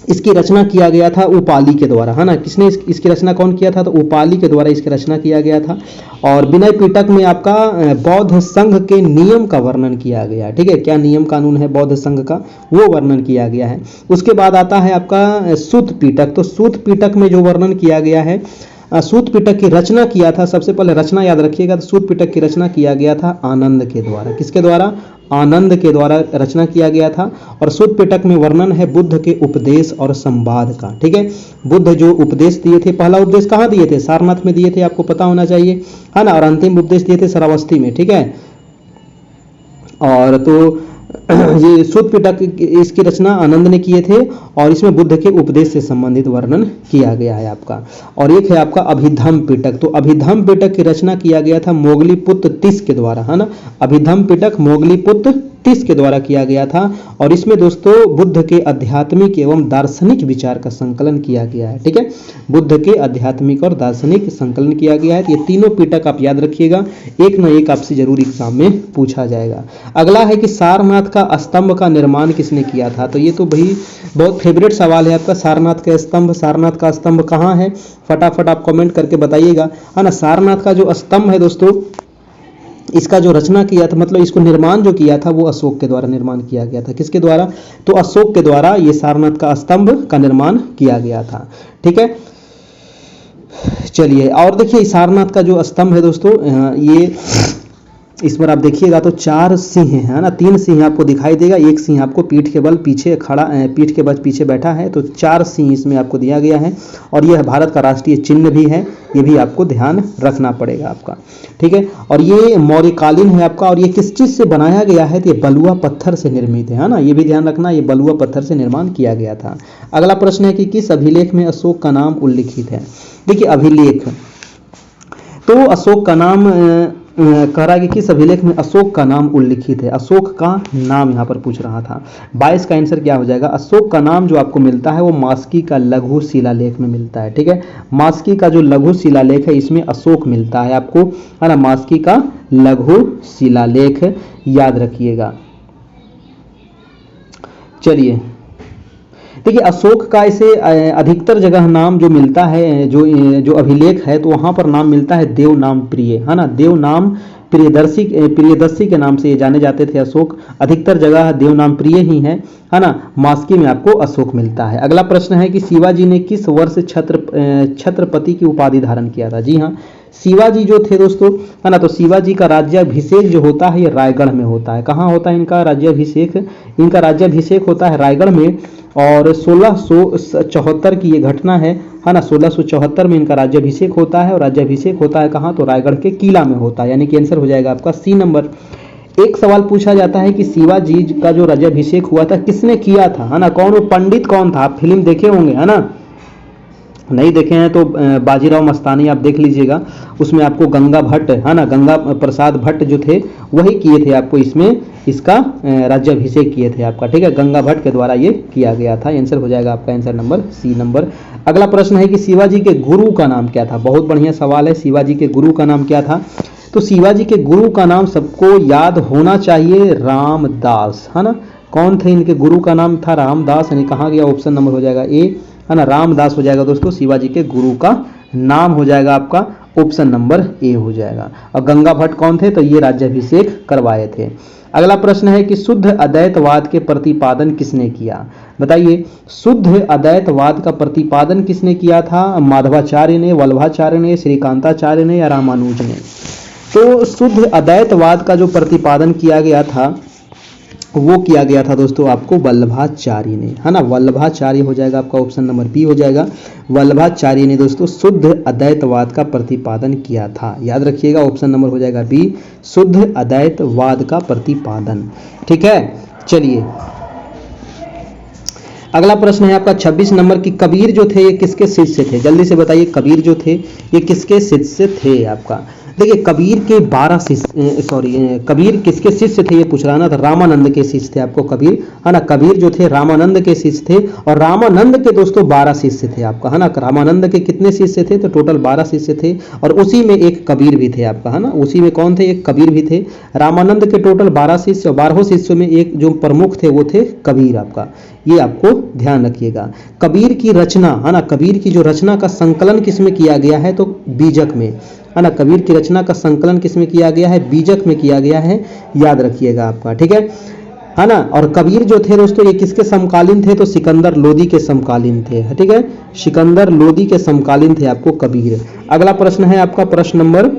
इसकी रचना किया गया था उपाली के द्वारा, है ना। किसने इसकी रचना कौन किया था, तो उपाली के द्वारा इसकी रचना किया गया था। और विनय पिटक में आपका बौद्ध संघ के नियम का वर्णन किया गया है। ठीक है, क्या नियम कानून है बौद्ध संघ का, वो वर्णन किया गया है। उसके बाद आता है आपका सूत पिटक, तो सूत पिटक में जो वर्णन किया गया है, सूत पिटक की रचना किया था, सबसे पहले रचना याद रखिएगा, तो सूत पिटक की रचना किया गया था आनंद के द्वारा। किसके द्वारा, आनंद के द्वारा रचना किया गया था। और सूत पिटक में वर्णन है बुद्ध के उपदेश और संवाद का। ठीक है, बुद्ध जो उपदेश दिए थे, पहला उपदेश कहाँ दिए थे, सारनाथ में दिए थे, आपको पता होना चाहिए, है ना। और अंतिम उपदेश दिए थे श्रावस्ती में। ठीक है, और तो ये सूत पिटक इसकी रचना आनंद ने किए थे और इसमें बुद्ध के उपदेश से संबंधित वर्णन किया गया है आपका। और एक है आपका अभिधम पिटक, तो अभिधम पिटक की रचना किया गया था मोगलीपुत्र तिस के द्वारा, है ना। अभिधम पिटक मोगलीपुत्र तिस के द्वारा किया गया था और इसमें दोस्तों बुद्ध के आध्यात्मिक एवं दार्शनिक विचार का संकलन किया गया है। ठीक है, बुद्ध के आध्यात्मिक और दार्शनिक संकलन किया गया है। ये तीनों पिटक आप याद रखिएगा, एक न एक आपसे जरूर एग्जाम में पूछा जाएगा। अगला है कि सारनाथ का स्तंभ का निर्माण किसने किया था, तो ये तो भाई बहुत फेवरेट सवाल है आपका, सारनाथ का स्तंभ। सारनाथ का स्तंभ कहाँ है, फटाफट आप कमेंट करके बताइएगा, है ना। सारनाथ का जो स्तंभ है दोस्तों, इसका जो रचना किया था, मतलब इसको निर्माण जो किया था वो अशोक के द्वारा निर्माण किया गया था। किसके द्वारा, तो अशोक के द्वारा ये सारनाथ का स्तंभ का निर्माण किया गया था। ठीक है, चलिए और देखिए सारनाथ का जो स्तंभ है दोस्तों, ये इस पर आप देखिएगा तो 4 सिंह है ना, 3 सिंह आपको दिखाई देगा, एक सिंह आपको पीठ के बल पीछे खड़ा, पीठ के बल पीछे बैठा है, तो 4 सिंह इसमें आपको दिया गया है। और यह भारत का राष्ट्रीय चिन्ह भी है, ये भी आपको ध्यान रखना पड़ेगा आपका। ठीक है, और ये मौर्यकालीन है आपका, और ये किस चीज से बनाया गया है, तो ये बलुआ पत्थर से निर्मित है ना, ये भी ध्यान रखना, ये बलुआ पत्थर से निर्माण किया गया था। अगला प्रश्न है कि किस अभिलेख में अशोक का नाम उल्लिखित है। देखिए अभिलेख, तो अशोक का नाम कह रहा है कि किस अभिलेख में अशोक का नाम उल्लिखित है। अशोक का नाम यहाँ पर पूछ रहा था। 22 का आंसर क्या हो जाएगा, अशोक का नाम जो आपको मिलता है वो मास्की का लघु शिलालेख में मिलता है। ठीक है, मास्की का जो लघु शिलालेख है इसमें अशोक मिलता है आपको, है ना। मास्की का लघु शिलालेख याद रखिएगा। चलिए देखिए अशोक का ऐसे अधिकतर जगह नाम जो मिलता है, जो अभिलेख है, तो वहां पर नाम मिलता है देव नाम प्रिय, है ना। देव नाम प्रियदर्शी के नाम से ये जाने जाते थे अशोक। अधिकतर जगह देव नाम प्रिय ही है ना। मास्की में आपको अशोक मिलता है। अगला प्रश्न है कि शिवाजी ने किस वर्ष छत्रपति की उपाधि धारण किया था। जी हाँ, शिवाजी जो थे दोस्तों, है ना, तो शिवाजी का राज्याभिषेक जो होता है ये रायगढ़ में होता है। कहाँ होता है इनका राज्याभिषेक, इनका राज्याभिषेक होता है रायगढ़ में। और 1674 की ये घटना है ना, 1674 में इनका राज्याभिषेक होता है। और राज्याभिषेक होता है कहाँ, तो रायगढ़ के किला में होता है, यानी कि आंसर हो जाएगा आपका सी नंबर। एक सवाल पूछा जाता है कि शिवाजी का जो राज्याभिषेक हुआ था किसने किया था, है ना, कौन, वो पंडित कौन था। आप फिल्म देखे होंगे, है ना, नहीं देखे हैं तो बाजीराव मस्तानी आप देख लीजिएगा, उसमें आपको गंगा भट्ट, है ना, गंगा प्रसाद भट्ट जो थे वही किए थे आपको इसमें, इसका राज्याभिषेक किए थे आपका। ठीक है, गंगा भट्ट के द्वारा ये किया गया था। आंसर हो जाएगा आपका आंसर नंबर सी नंबर। अगला प्रश्न है कि शिवाजी के गुरु का नाम क्या था। बहुत बढ़िया सवाल है, शिवाजी के गुरु का नाम क्या था। तो शिवाजी के गुरु का नाम सबको याद होना चाहिए, रामदास, है ना। कौन थे इनके गुरु का नाम था, रामदास, यानी कहाँ गया, ऑप्शन नंबर हो जाएगा ए, है ना, रामदास हो जाएगा दोस्तों। शिवाजी के गुरु का नाम हो जाएगा आपका ऑप्शन नंबर ए हो जाएगा। और गंगा भट्ट कौन थे, तो ये राज्याभिषेक करवाए थे। अगला प्रश्न है कि शुद्ध अद्वैतवाद के प्रतिपादन किसने किया। बताइए, शुद्ध अद्वैतवाद का प्रतिपादन किसने किया था। माधवाचार्य ने, वल्लभाचार्य ने, श्रीकांताचार्य ने या रामानुज ने। तो शुद्ध अद्वैतवाद का जो प्रतिपादन किया गया था वो किया गया था दोस्तों आपको वल्लभाचार्य ने, है ना। वल्लभाचार्य हो जाएगा आपका ऑप्शन नंबर बी हो जाएगा। वल्लभाचार्य ने दोस्तों शुद्ध अद्वैतवाद का प्रतिपादन किया था, याद रखिएगा, ऑप्शन नंबर हो जाएगा बी, शुद्ध अद्वैतवाद का प्रतिपादन। ठीक है, चलिए अगला प्रश्न है आपका 26 नंबर की, कबीर जो थे ये किसके शिष्य थे। जल्दी से बताइए, कबीर जो थे ये किसके शिष्य थे आपका। देखिए कबीर के 12 शिष्य, कबीर किसके शिष्य थे ये पूछ रहा ना, तो रामानंद के शिष्य थे आपको कबीर, है ना। कबीर जो थे रामानंद के शिष्य थे, और रामानंद के दोस्तों 12 शिष्य थे आपका, है ना। रामानंद के कितने शिष्य थे, तो टोटल 12 शिष्य थे, और उसी में एक कबीर भी थे आपका, है ना। उसी में कौन थे, एक कबीर भी थे। रामानंद के टोटल 12 शिष्य, और 12 शिष्यों में एक जो प्रमुख थे वो थे कबीर आपका, ये आपको ध्यान रखिएगा। कबीर की रचना, है ना, कबीर की जो रचना का संकलन किसमें किया गया है, तो बीजक में, है ना। कबीर की रचना का संकलन किसमें किया गया है, बीजक में किया गया है, याद रखिएगा आपका, ठीक है ना। और कबीर जो थे दोस्तों ये किसके समकालीन थे, तो सिकंदर लोदी के समकालीन थे, ठीक है। सिकंदर लोदी के समकालीन थे आपको कबीर। अगला प्रश्न है आपका प्रश्न नंबर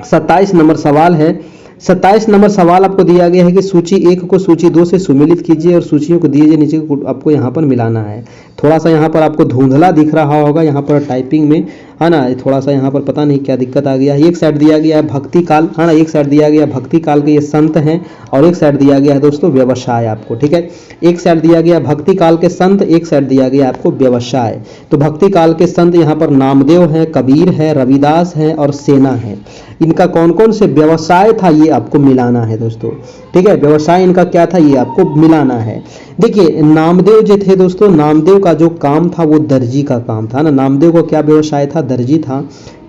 27 नंबर सवाल है। 27 नंबर सवाल आपको दिया गया है कि सूची 1 को सूची 2 से सुमेलित कीजिए और सूचियों को दिए नीचे को आपको यहाँ पर मिलाना है। थोड़ा सा यहाँ पर आपको धुंधला दिख रहा होगा यहाँ पर टाइपिंग में, है ना। थोड़ा सा यहाँ पर पता नहीं क्या दिक्कत आ गया है। एक साइड दिया गया है भक्ति काल, है ना, एक साइड दिया गया भक्ति काल के ये संत हैं, और एक साइड दिया गया है दोस्तों व्यवसाय आपको, ठीक है। एक साइड दिया गया भक्ति काल के संत, एक साइड दिया गया आपको व्यवसाय। तो भक्ति काल के संत यहाँ पर नामदेव है, कबीर है, रविदास है और सेना है। इनका कौन कौन से व्यवसाय था ये आपको मिलाना है दोस्तों, ठीक है। व्यवसाय इनका क्या था ये आपको मिलाना है। देखिए नामदेव जो थे दोस्तों, नामदेव का जो काम था वो दर्जी का काम था ना। नामदेव को क्या व्यवसाय था, दर्जी था।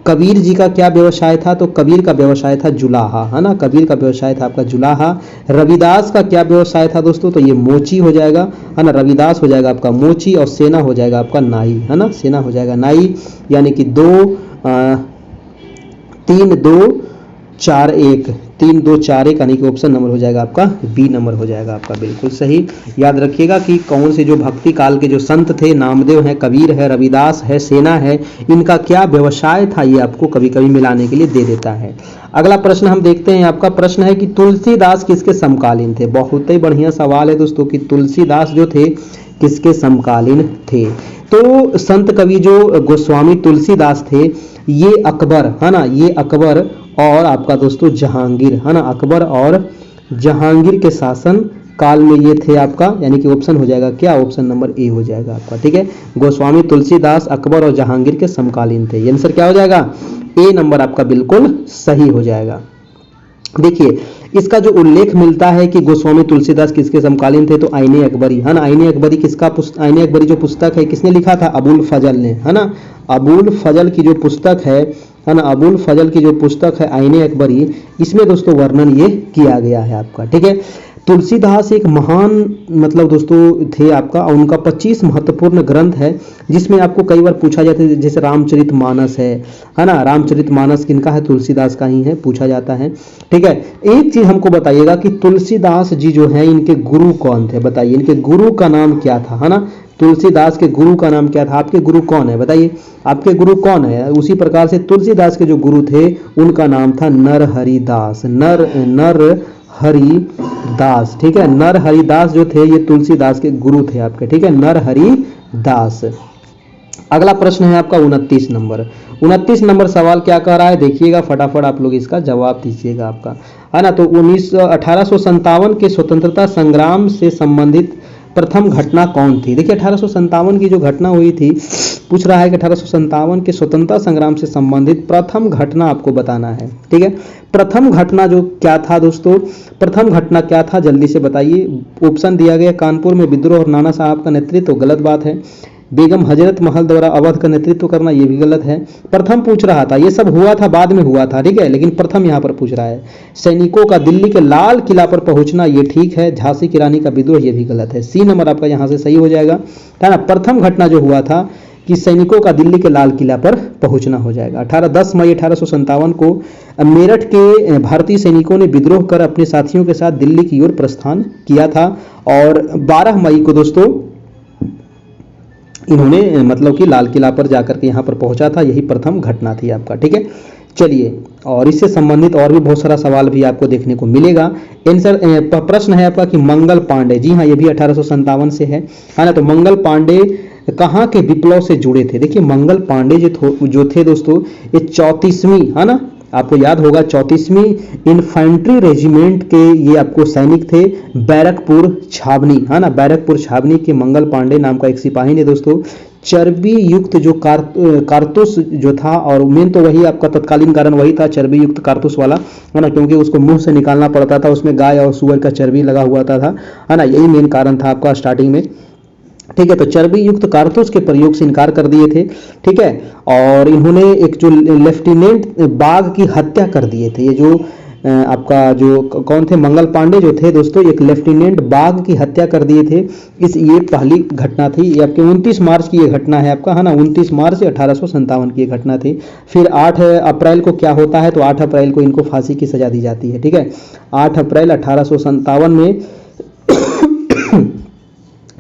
कबीर जी का क्या व्यवसाय था, तो कबीर का व्यवसाय था जुलाहा, है ना। कबीर का व्यवसाय था आपका जुलाहा। रविदास का क्या व्यवसाय था दोस्तों, तो ये मोची हो जाएगा, है ना। रविदास हो जाएगा आपका मोची, और सेना हो जाएगा आपका नाई, है ना। सेना हो जाएगा नाई, यानी कि 3 2 4 1, 3 2 4 1, यानी कि ऑप्शन नंबर हो जाएगा आपका बी नंबर हो जाएगा आपका, बिल्कुल सही। याद रखिएगा कि कौन से जो भक्ति काल के जो संत थे, नामदेव है, कबीर है, रविदास है, सेना है, इनका क्या व्यवसाय था ये आपको कभी कभी मिलाने के लिए दे देता है। अगला प्रश्न हम देखते हैं। आपका प्रश्न है कि तुलसीदास किसके समकालीन थे। बहुत ही बढ़िया सवाल है दोस्तों कि तुलसीदास जो थे किसके समकालीन थे। तो संत कवि जो गोस्वामी तुलसीदास थे ये अकबर, है ना, ये अकबर और आपका दोस्तों जहांगीर, है ना, अकबर और जहांगीर के शासन काल में ये थे आपका, यानी कि ऑप्शन हो जाएगा क्या, ऑप्शन नंबर ए हो जाएगा आपका, ठीक है। गोस्वामी तुलसीदास अकबर और जहांगीर के समकालीन थे, ये आंसर क्या हो जाएगा, ए नंबर आपका बिल्कुल सही हो जाएगा। देखिए इसका जो उल्लेख मिलता है कि गोस्वामी तुलसीदास किसके समकालीन थे, तो आईने अकबरी, है ना। आईने अकबरी किसका आईने अकबरी जो पुस्तक है किसने लिखा था, अबुल फजल ने, है ना। अबुल फजल की जो पुस्तक है ना, अबुल फजल की जो पुस्तक है आईने अकबरी, इसमें दोस्तों वर्णन ये किया गया है आपका, ठीक है। तुलसीदास एक महान मतलब दोस्तों थे आपका, और उनका 25 महत्वपूर्ण ग्रंथ है जिसमें आपको कई बार पूछा जाता है, जैसे रामचरितमानस है ना। रामचरितमानस किनका है, तुलसीदास का ही है, पूछा जाता है, ठीक है। एक चीज हमको बताइएगा कि तुलसीदास जी जो है इनके गुरु कौन थे, बताइए इनके गुरु का नाम क्या था, है ना। तुलसीदास के गुरु का नाम क्या था, आपके गुरु कौन है बताइए, आपके गुरु कौन है। उसी प्रकार से तुलसीदास के जो गुरु थे उनका नाम था नरहरिदास, नरहरिदास, ठीक है। नरहरिदास जो थे ये तुलसीदास के गुरु थे आपके, ठीक है, नरहरिदास। अगला प्रश्न है आपका 29 नंबर। 29 नंबर सवाल क्या कह रहा है, देखिएगा फटाफट आप लोग इसका जवाब दीजिएगा आपका, है ना। तो 1857 के स्वतंत्रता संग्राम से संबंधित प्रथम घटना कौन थी। देखिए 1857 की जो घटना हुई थी, पूछ रहा है कि 1857 के स्वतंत्रता संग्राम से संबंधित प्रथम घटना आपको बताना है, ठीक है। प्रथम घटना जो क्या था दोस्तों, प्रथम घटना क्या था जल्दी से बताइए। ऑप्शन दिया गया कानपुर में विद्रोह और नाना साहब का नेतृत्व, गलत बात है। बेगम हजरत महल द्वारा अवध का नेतृत्व करना, ये भी गलत है। प्रथम पूछ रहा था, ये सब हुआ था बाद में हुआ था, ठीक है, लेकिन प्रथम यहाँ पर पूछ रहा है। सैनिकों का दिल्ली के लाल किला पर पहुंचना, ये ठीक है। झांसी की रानी का विद्रोह, ये भी गलत है। सी नंबर आपका यहाँ से सही हो जाएगा, है ना। प्रथम घटना जो हुआ था कि सैनिकों का दिल्ली के लाल किला पर पहुंचना हो जाएगा। 10 मई 1857 को मेरठ के भारतीय सैनिकों ने विद्रोह कर अपने साथियों के साथ दिल्ली की ओर प्रस्थान किया था, और 12 मई को दोस्तों इन्होंने मतलब कि लाल किला पर जाकर के यहाँ पर पहुंचा था, यही प्रथम घटना थी आपका, ठीक है। चलिए, और इससे संबंधित और भी बहुत सारा सवाल भी आपको देखने को मिलेगा। आंसर प्रश्न है आपका कि मंगल पांडे, जी हाँ ये भी 1857 से है ना। तो मंगल पांडे कहाँ के विप्लव से जुड़े थे। देखिए मंगल पांडे जो थे दोस्तों ये 34वीं, है ना, आपको याद होगा 34वीं इन्फेंट्री रेजिमेंट के ये आपको सैनिक थे, बैरकपुर छावनी, है ना। बैरकपुर छावनी के मंगल पांडे नाम का एक सिपाही ने दोस्तों चर्बी युक्त जो कारतूस जो था, और मेन तो वही आपका तत्कालीन कारण वही था, चर्बी युक्त कारतूस वाला, है ना, क्योंकि उसको मुंह से निकालना पड़ता था, उसमें गाय और सुअर का चर्बी लगा हुआ था, है ना, यही मेन कारण था आपका स्टार्टिंग में। ठीक है, तो चर्बी युक्त कारतूस के प्रयोग से इनकार कर दिए थे। ठीक है, और इन्होंने एक जो लेफ्टिनेंट बाघ की हत्या कर दिए थे, ये जो आपका जो कौन थे, मंगल पांडे जो थे दोस्तों, एक लेफ्टिनेंट बाघ की हत्या कर दिए थे। ये पहली घटना थी, ये आपके 29 मार्च की ये घटना है आपका, है ना, 29 मार्च 1857 की ये घटना थी। फिर 8 अप्रैल को क्या होता है, तो 8 अप्रैल को इनको फांसी की सजा दी जाती है। ठीक है, 8 अप्रैल 1857 में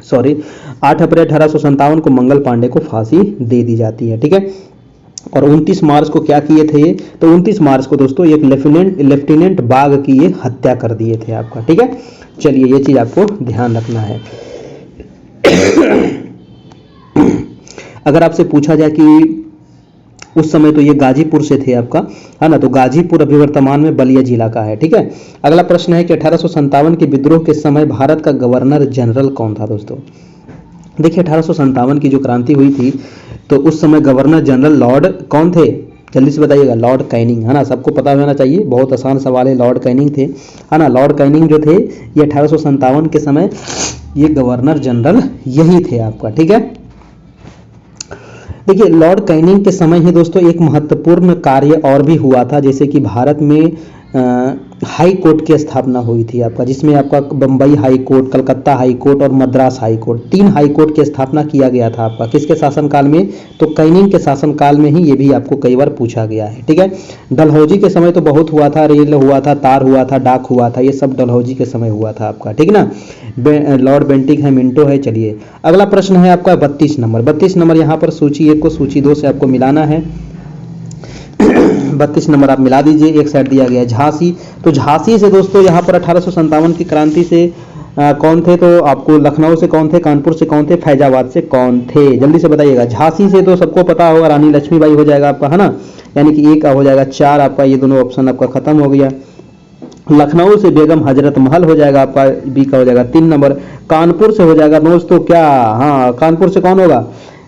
सॉरी 8 अप्रैल 1857 को मंगल पांडे को फांसी दे दी जाती है। ठीक है, और 29 मार्च को क्या किए थे ये, तो 29 मार्च को दोस्तों एक लेफ्टिनेंट बाघ की ये हत्या कर दिए थे आपका। ठीक है, चलिए ये चीज आपको ध्यान रखना है। अगर आपसे पूछा जाए कि उस समय तो ये गाजीपुर से थे आपका, है ना, तो गाजीपुर अभी वर्तमान में बलिया जिला का है। ठीक है, अगला प्रश्न है कि 1857 के विद्रोह के समय भारत का गवर्नर जनरल कौन था दोस्तों। देखिए 1857 की जो क्रांति हुई थी, तो उस समय गवर्नर जनरल लॉर्ड कौन थे, जल्दी से बताइएगा, लॉर्ड कैनिंग, है ना, सबको पता होना चाहिए, बहुत आसान सवाल है, लॉर्ड कैनिंग थे, है ना, लॉर्ड कैनिंग जो थे ये 1857 के समय ये गवर्नर जनरल यही थे आपका। ठीक है, देखिए लॉर्ड कैनिंग के समय ही दोस्तों एक महत्वपूर्ण कार्य और भी हुआ था, जैसे कि भारत में हाई कोर्ट की स्थापना हुई थी आपका, जिसमें आपका Bombay high court, Calcutta high court और Madras high court, 3 high court की स्थापना किया गया था आपका, किसके शासनकाल में, तो कैनिंग के शासनकाल में ही, ये भी आपको कई बार पूछा गया है। ठीक है, डलहौजी के समय तो बहुत हुआ था, रेल हुआ था, तार हुआ था, डाक हुआ था, ये सब डलहौजी के समय हुआ था आपका। ठीक ना, लॉर्ड बेंटिक है, मिंटो है। चलिए अगला प्रश्न है आपका 32 नंबर। 32 नंबर यहाँ पर सूची 1 को सूची 2 से आपको मिलाना है। 32 नंबर आप मिला दीजिए, एक साइड दिया गया है झांसी, तो झांसी से दोस्तों यहाँ पर 1857 की क्रांति से कौन थे, तो आपको लखनऊ से कौन थे, कानपुर से कौन थे, फैजाबाद से कौन थे, जल्दी से बताइएगा। झांसी से तो सबको पता होगा रानी लक्ष्मीबाई हो जाएगा आपका, है ना, यानी कि एक हो जाएगा 4 आपका, ये दोनों ऑप्शन आपका खत्म हो गया। लखनऊ से बेगम हजरत महल हो जाएगा आपका, बी का हो जाएगा 3 नंबर। कानपुर से हो जाएगा दोस्तों क्या, हाँ कानपुर से कौन होगा,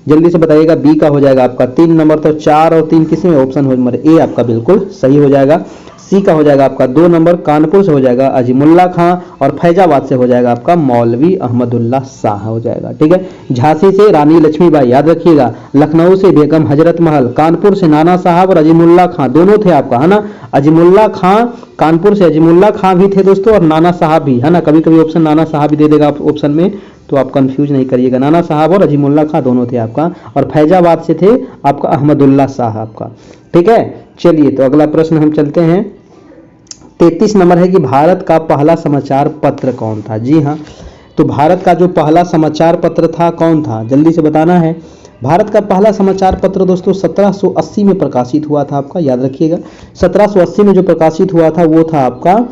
जल्दी से बताइएगा, बी का हो जाएगा आपका 3 नंबर। तो 4 और 3 किसमें, ऑप्शन नंबर ए आपका बिल्कुल सही हो जाएगा। सी का हो जाएगा आपका 2 नंबर, कानपुर से हो जाएगा अजीमुल्ला खां, और फैजाबाद से हो जाएगा आपका मौलवी अहमदुल्ला शाह हो जाएगा। ठीक है, झांसी से रानी लक्ष्मीबाई याद रखिएगा, लखनऊ से बेगम हजरत महल, कानपुर से नाना साहब और अजीमुल्ला खां दोनों थे आपका, है ना, अजीमुल्ला खां, कानपुर से अजीमुल्ला खां भी थे दोस्तों, और नाना साहब भी, है ना, कभी कभी ऑप्शन नाना साहब भी दे देगा ऑप्शन में, तो आप कंफ्यूज नहीं करिएगा, नाना साहब और अजीमुल्ला खां दोनों थे आपका, और फैजाबाद से थे आपका अहमदुल्ला शाह आपका। ठीक है, चलिए तो अगला प्रश्न हम चलते हैं। 33 नंबर है कि भारत का पहला समाचार पत्र कौन था। जी हाँ, तो भारत का जो पहला समाचार पत्र था कौन था, जल्दी से बताना है। भारत का पहला समाचार पत्र दोस्तों 1780 में प्रकाशित हुआ था आपका, याद रखिएगा, 1780 में जो प्रकाशित हुआ था वो था आपका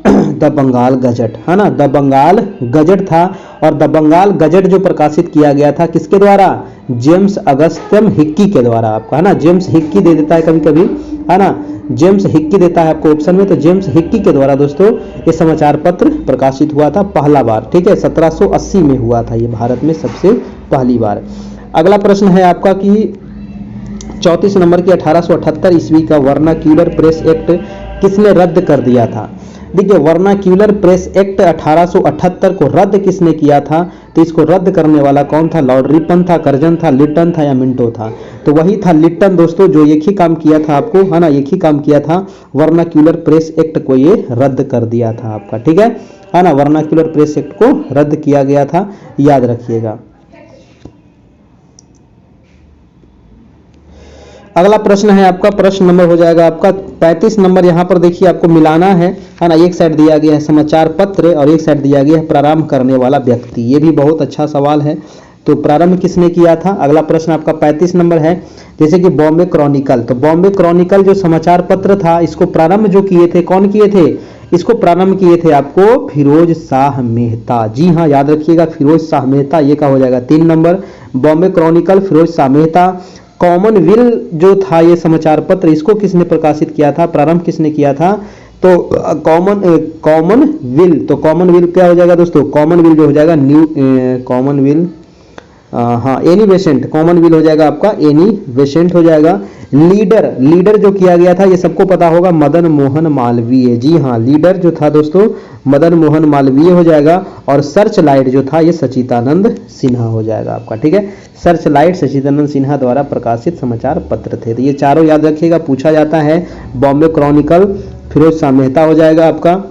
द बंगाल गजट, है ना, द बंगाल गजट था। और द बंगाल गजट जो प्रकाशित किया गया था किसके द्वारा, जेम्स अगस्त्यम हिक्की के द्वारा आपका, है ना, जेम्स हिक्की दे देता है कभी कभी, है ना, जेम्स हिक्की देता है आपको ऑप्शन में, तो जेम्स हिक्की के द्वारा दोस्तों ये समाचार पत्र प्रकाशित हुआ था पहला बार। ठीक है, 1780 में हुआ था ये भारत में सबसे पहली बार। अगला प्रश्न है आपका कि 34 नंबर की 1878 ईस्वी का वर्नाक्यूलर प्रेस एक्ट किसने रद्द कर दिया था। देखिए वर्नाक्यूलर प्रेस एक्ट 1878 को रद्द किसने किया था, तो इसको रद्द करने वाला कौन था, लॉर्ड रिपन था, कर्जन था, लिटन था या मिंटो था, तो वही था लिटन दोस्तों, जो एक ही काम किया था आपको, है ना, एक ही काम किया था, वर्नाक्यूलर प्रेस एक्ट को ये रद्द कर दिया था आपका। ठीक है ना, वर्नाक्यूलर प्रेस एक्ट को रद्द किया गया था, याद रखिएगा। अगला प्रश्न है आपका, प्रश्न नंबर हो जाएगा आपका 35 नंबर। यहाँ पर देखिए आपको मिलाना है ना, एक साइड दिया गया है समाचार पत्र और एक साइड दिया गया है प्रारंभ करने वाला व्यक्ति, ये भी बहुत अच्छा सवाल है। तो प्रारंभ किसने किया था, अगला प्रश्न आपका 35 नंबर है, जैसे कि बॉम्बे क्रॉनिकल, तो बॉम्बे क्रॉनिकल जो समाचार पत्र था इसको प्रारंभ जो किए थे कौन किए थे, इसको प्रारंभ किए थे आपको फिरोज शाह मेहता। जी हाँ, याद रखिएगा फिरोज शाह मेहता, ये का हो जाएगा 3 number, Bombay chronicle Firoz Shah Mehta. Commonwealth जो था ये समाचार पत्र, इसको किसने प्रकाशित किया था, प्रारंभ किसने किया था, तो कॉमनवेल्थ, तो कॉमनवेल्थ क्या हो जाएगा दोस्तों, कॉमनवेल्थ जो हो जाएगा न्यू कॉमनवेल्थ हाँ एनी बेसेंट, कॉमनवेल्थ हो जाएगा आपका एनी बेसेंट हो जाएगा। लीडर जो किया गया था ये सबको पता होगा, मदन मोहन मालवीय। जी हाँ, लीडर जो था दोस्तों मदन मोहन मालवीय हो जाएगा। और सर्च लाइट जो था ये सचिदानंद सिन्हा हो जाएगा आपका। ठीक है, सर्च लाइट सचिदानंद सिन्हा द्वारा प्रकाशित समाचार पत्र थे। तो ये चारों याद रखिएगा, पूछा जाता है। बॉम्बे क्रॉनिकल फिरोज शाह मेहता हो जाएगा आपका,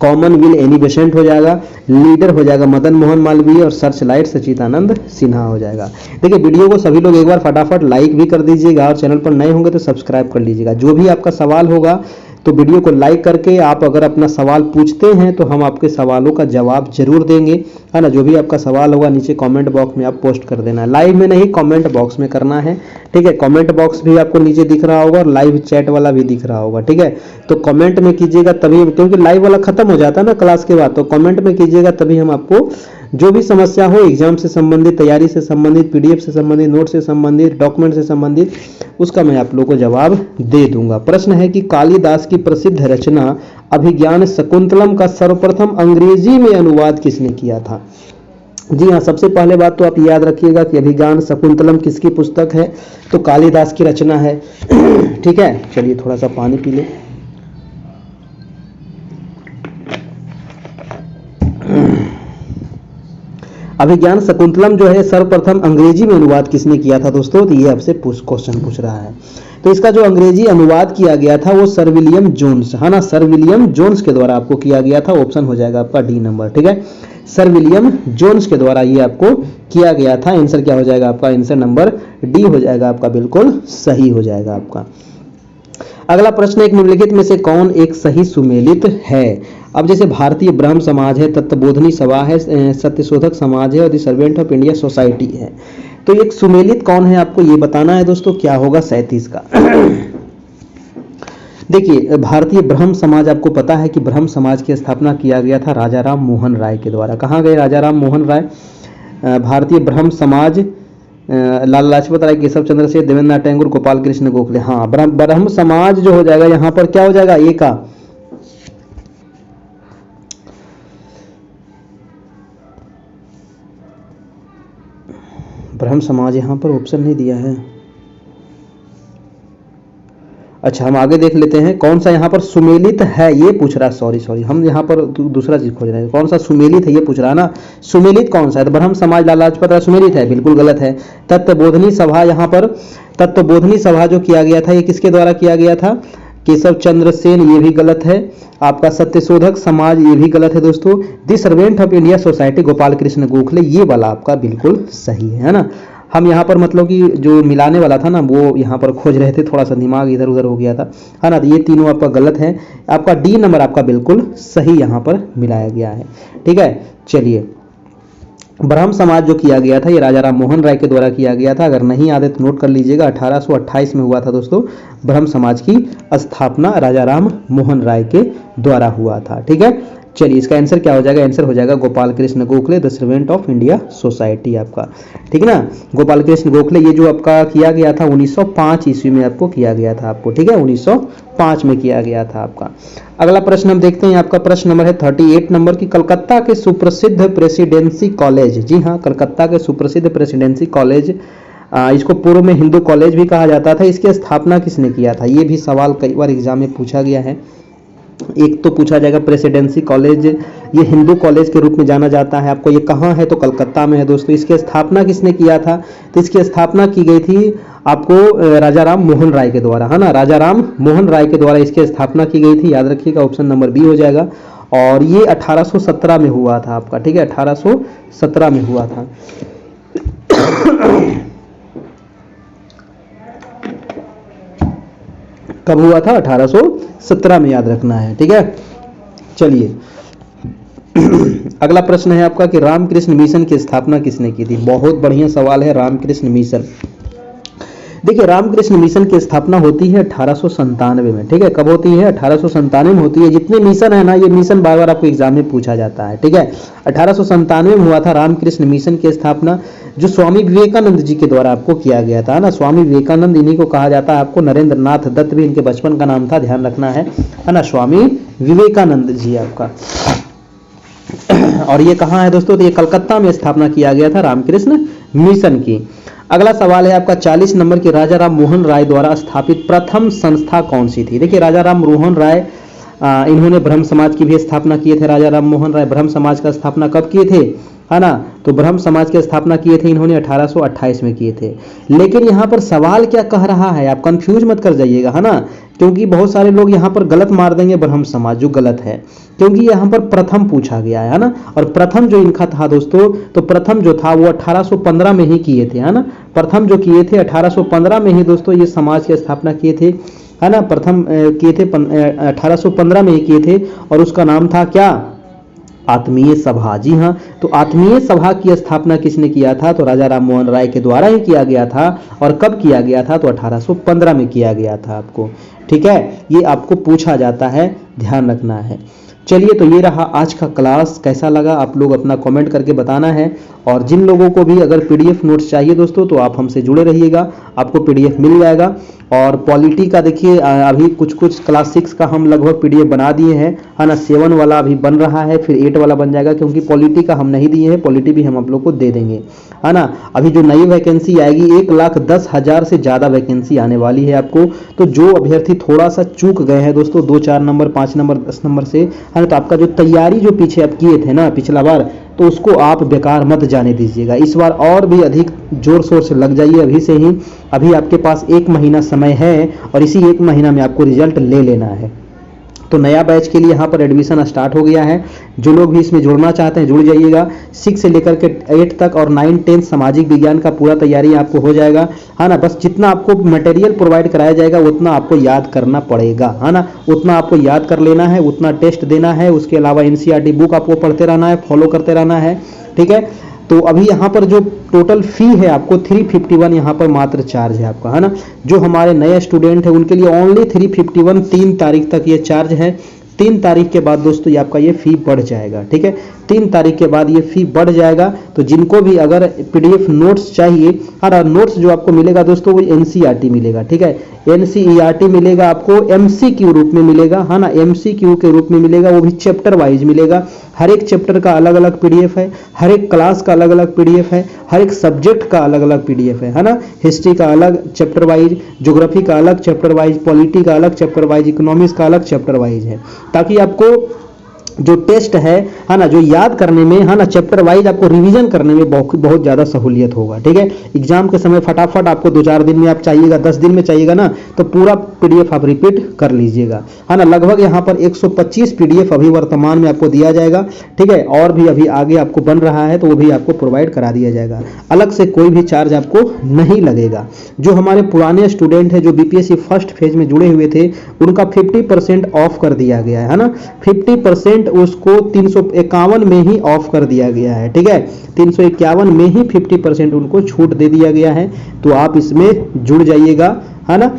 कॉमनवेल्थ एनी बेसेंट हो जाएगा, लीडर हो जाएगा मदन मोहन मालवीय, और सर्च लाइट सचिदानंद सिन्हा हो जाएगा। देखिए वीडियो को सभी लोग एक बार फटाफट लाइक भी कर दीजिएगा, और चैनल पर नए होंगे तो सब्सक्राइब कर लीजिएगा। जो भी आपका सवाल होगा तो वीडियो को लाइक करके आप अगर अपना सवाल पूछते हैं तो हम आपके सवालों का जवाब जरूर देंगे, है ना। जो भी आपका सवाल होगा नीचे कमेंट बॉक्स में आप पोस्ट कर देना है, लाइव में नहीं कमेंट बॉक्स में करना है। ठीक है, कमेंट बॉक्स भी आपको नीचे दिख रहा होगा और लाइव चैट वाला भी दिख रहा होगा। ठीक है, तो कमेंट में कीजिएगा तभी, क्योंकि लाइव वाला खत्म हो जाता है ना क्लास के बाद, तो कमेंट में कीजिएगा तभी हम आपको जो भी समस्या हो एग्जाम से संबंधित, तैयारी से संबंधित, पीडीएफ से संबंधित, नोट से संबंधित, डॉक्यूमेंट से संबंधित, उसका मैं आप लोगों को जवाब दे दूंगा। प्रश्न है कि कालिदास की प्रसिद्ध रचना अभिज्ञान शकुंतलम का सर्वप्रथम अंग्रेजी में अनुवाद किसने किया था? जी हाँ, सबसे पहले बात तो आप याद रखिएगा कि अभिज्ञान शकुंतलम किसकी पुस्तक है? तो कालिदास की रचना है। ठीक है, चलिए थोड़ा सा पानी पी ले। अभिज्ञान शकुंतलम जो है सर्वप्रथम अंग्रेजी में अनुवाद किसने किया था दोस्तों? तो ये आपसे क्वेश्चन पूछ रहा है। तो इसका जो अंग्रेजी अनुवाद किया गया था वो सर विलियम जोन्स, है ना, सर विलियम जोन्स के द्वारा आपको किया गया था। ऑप्शन हो जाएगा आपका डी नंबर। ठीक है, सर विलियम जोन्स के द्वारा ये आपको किया गया था। आंसर क्या हो जाएगा आपका? आंसर नंबर डी हो जाएगा आपका, बिल्कुल सही हो जाएगा आपका। अगला प्रश्न, एक निम्नलिखित में से कौन एक सही सुमेलित है? अब जैसे भारतीय ब्रह्म समाज है, तत्वबोधनी सभा है, सत्यशोधक समाज है और the servant of India society है। तो एक सुमेलित कौन है आपको ये बताना है दोस्तों। क्या होगा? 37 का। देखिए भारतीय ब्रह्म समाज, आपको पता है कि ब्रह्म समाज की स्थापना किया गया था राजा राम मोहन राय के द्वारा। कहाँ गए राजा राम मोहन राय? भारतीय ब्रह्म समाज लाला लाजपत राय, केशव चंद्र सेठ, देवेंद्रनाथ टैगोर, गोपाल कृष्ण गोखले। हाँ, ब्रह्म समाज जो हो जाएगा यहाँ पर क्या हो जाएगा? ए का। ब्रह्म समाज यहाँ पर ऑप्शन नहीं दिया है। अच्छा, हम आगे देख लेते हैं कौन सा यहाँ पर सुमेलित है ये पूछ रहा है। सॉरी, हम यहाँ पर दूसरा चीज खोज रहे हैं। कौन सा सुमेलित है ये पूछ रहा है ना। सुमेलित कौन सा है? तो ब्रह्म समाज लाला लाजपत राय सुमेलित है, बिल्कुल गलत है। तत्वबोधनी सभा, यहाँ पर तत्वबोधनी सभा जो किया गया था ये किसके द्वारा किया गया था? केशव चंद्र सेन, ये भी गलत है आपका। सत्यशोधक समाज, ये भी गलत है दोस्तों। The servant of India society, Gopal Krishna Gokhale, ये वाला आपका बिल्कुल सही है ना। हम यहाँ पर मतलब कि जो मिलाने वाला था ना वो यहाँ पर खोज रहे थे, थोड़ा सा दिमाग इधर उधर हो गया था, है ना। तो ये तीनों आपका गलत है। आपका डी नंबर आपका बिल्कुल सही यहाँ पर मिलाया गया है। ठीक है, चलिए ब्रह्म समाज जो किया गया था ये राजा राम मोहन राय के द्वारा किया गया था। अगर नहीं याद है तो नोट कर लीजिएगा, 1828 में हुआ था दोस्तों। ब्रह्म समाज की स्थापना राजा राम मोहन राय के द्वारा हुआ था। ठीक है, चलिए इसका आंसर क्या हो जाएगा? आंसर हो जाएगा Gopal Krishna Gokhale, the servant of India society आपका। ठीक है ना, गोपाल कृष्ण गोखले ये जो आपका किया गया था 1905 ईस्वी में आपको किया गया था आपको। ठीक है, 1905 में किया गया था आपका। अगला प्रश्न हम देखते हैं, आपका प्रश्न नंबर है 38 नंबर की, कलकत्ता के सुप्रसिद्ध प्रेसिडेंसी कॉलेज। जी हाँ, कलकत्ता के सुप्रसिद्ध प्रेसिडेंसी कॉलेज, इसको पूर्व में हिंदू कॉलेज भी कहा जाता था, इसकी स्थापना किसने किया था? ये भी सवाल कई बार एग्जाम में पूछा गया है। एक तो पूछा जाएगा प्रेसिडेंसी कॉलेज, ये हिंदू कॉलेज के रूप में जाना जाता है आपको। ये कहाँ है? तो कलकत्ता में है दोस्तों। इसकी स्थापना किसने किया था? तो इसकी स्थापना की गई थी आपको राजा राम मोहन राय के द्वारा, है ना। राजा राम मोहन राय के द्वारा इसकी स्थापना की गई थी, याद रखिएगा, ऑप्शन नंबर बी हो जाएगा। और ये 1817 में हुआ था आपका। ठीक है, 1817 में हुआ था। कब हुआ था? 1817 में, याद रखना है। ठीक है, चलिए अगला प्रश्न है आपका कि रामकृष्ण मिशन की स्थापना किसने की थी? बहुत बढ़िया सवाल है, रामकृष्ण मिशन। देखिए रामकृष्ण मिशन की स्थापना होती है 1897 में। ठीक है, कब होती है? 1897 में होती है। जितने मिशन है ना, ये मिशन बार बार आपको एग्जाम में पूछा जाता है। ठीक है, 1897 में हुआ था रामकृष्ण मिशन की स्थापना, जो स्वामी विवेकानंद जी के द्वारा आपको किया गया था ना। स्वामी विवेकानंद, इन्हीं को कहा जाता है आपको। नरेंद्र नाथ दत्त भी इनके बचपन का नाम था, ध्यान रखना है ना। स्वामी विवेकानंद जी आपका। और ये कहाँ है दोस्तों? तो ये कलकत्ता में स्थापना किया गया था रामकृष्ण मिशन की। अगला सवाल है आपका 40 नंबर की, राजा राम मोहन राय द्वारा स्थापित प्रथम संस्था कौन सी थी? देखिए राजा राम मोहन राय इन्होंने ब्रह्म समाज की भी स्थापना किए थे। राजा राम मोहन राय ब्रह्म समाज का स्थापना कब किए थे, है ना? तो ब्रह्म समाज की स्थापना किए थे इन्होंने 1828 में किए थे। लेकिन यहाँ पर सवाल क्या कह रहा है, आप कंफ्यूज मत कर जाइएगा, है ना? क्योंकि बहुत सारे लोग यहाँ पर गलत मार देंगे ब्रह्म समाज, जो गलत है, क्योंकि यहाँ पर प्रथम पूछा गया है ना? और प्रथम जो इनका था दोस्तों, तो प्रथम जो था वो 1815 में ही किए थे, है ना? प्रथम जो किए थे 1815 में ही दोस्तों ये समाज की स्थापना किए थे, है ना? प्रथम किए थे 1815 में ही किए थे, और उसका नाम था क्या? आत्मीय सभा। जी हाँ, तो आत्मीय सभा की स्थापना किसने किया था? तो राजा राम मोहन राय के द्वारा ही किया गया था। और कब किया गया था? तो 1815 में किया गया था आपको, ठीक है? ये आपको पूछा जाता है, ध्यान रखना है। चलिए, तो ये रहा आज का क्लास। कैसा लगा आप लोग अपना कमेंट करके बताना है। और जिन लोगों को भी अगर पीडीएफ नोट्स चाहिए दोस्तों, तो आप हमसे जुड़े रहिएगा, आपको पीडीएफ मिल जाएगा। और पॉलिटी का देखिए अभी कुछ क्लास 6 का हम लगभग पीडीएफ बना दिए हैं, है ना? 7 वाला अभी बन रहा है, फिर 8 वाला बन जाएगा, क्योंकि पॉलिटी का हम नहीं दिए हैं, पॉलिटी भी हम आप लोग को दे देंगे, है ना? अभी जो नई वैकेंसी आएगी 1,10,000 से ज़्यादा वैकेंसी आने वाली है आपको। तो जो अभ्यर्थी थोड़ा सा चूक गए हैं दोस्तों 2-4 नंबर, 5 नंबर, 10 नंबर से, है ना? तो आपका जो तैयारी जो पीछे आप किए थे ना पिछला बार, तो उसको आप बेकार मत जाने दीजिएगा। इस बार और भी अधिक जोर शोर से लग जाइए अभी से ही। अभी आपके पास 1 महीना समय है, और इसी 1 महीना में आपको रिजल्ट ले लेना है। तो नया बैच के लिए यहाँ पर एडमिशन स्टार्ट हो गया है। जो लोग भी इसमें जुड़ना चाहते हैं जुड़ जाइएगा। 6 से लेकर के 8 तक और 9, 10 सामाजिक विज्ञान का पूरा तैयारी आपको हो जाएगा, है ना? बस जितना आपको मटेरियल प्रोवाइड कराया जाएगा उतना आपको याद करना पड़ेगा, है ना? उतना आपको याद कर लेना है, उतना टेस्ट देना है। उसके अलावा एनसीईआरटी बुक आपको पढ़ते रहना है, फॉलो करते रहना है, ठीक है? तो अभी यहाँ पर जो टोटल फी है आपको 351 यहाँ पर मात्र चार्ज है आपका, है ना? जो हमारे नए स्टूडेंट हैं उनके लिए ओनली 351 3 तारीख तक ये चार्ज है। 3 तारीख के बाद दोस्तों ये आपका ये फी बढ़ जाएगा, ठीक है? 3 तारीख के बाद ये फी बढ़ जाएगा। तो जिनको भी अगर पीडीएफ नोट्स चाहिए, और नोट्स जो आपको मिलेगा दोस्तों वो एनसीईआरटी मिलेगा, ठीक है? एनसीईआरटी मिलेगा आपको, एमसीक्यू रूप में मिलेगा, है ना? एमसीक्यू के रूप में मिलेगा, वो भी चैप्टर वाइज मिलेगा। हर एक चैप्टर का अलग अलग पीडीएफ है, हर एक क्लास का अलग अलग पीडीएफ है, हर एक सब्जेक्ट का अलग अलग पीडीएफ है ना? हिस्ट्री का अलग चैप्टर वाइज, ज्योग्राफी का अलग चैप्टर वाइज, पॉलिटी का अलग चैप्टर वाइज, इकोनॉमिक्स का अलग चैप्टर वाइज है, ताकि आपको जो टेस्ट है ना, जो याद करने में, है ना, चैप्टर वाइज आपको रिवीजन करने में बहुत ज़्यादा सहूलियत होगा, ठीक है? एग्जाम के समय फटाफट आपको 2-4 दिन में आप चाहिएगा, 10 दिन में चाहिएगा ना, तो पूरा पीडीएफ आप रिपीट कर लीजिएगा, है ना? लगभग यहाँ पर 125 पीडीएफ अभी वर्तमान में आपको दिया जाएगा, ठीक है? और भी अभी आगे आपको बन रहा है, तो वो भी आपको प्रोवाइड करा दिया जाएगा। अलग से कोई भी चार्ज आपको नहीं लगेगा। जो हमारे पुराने स्टूडेंट हैं जो बीपीएससी फर्स्ट फेज में जुड़े हुए थे, उनका 50% ऑफ कर दिया गया है ना? 50% उसको 351 में ही ऑफ कर दिया गया है, ठीक है? 351 में ही 50% उनको छूट दे दिया गया है। तो आप इसमें जुड़ जाइएगा, है ना?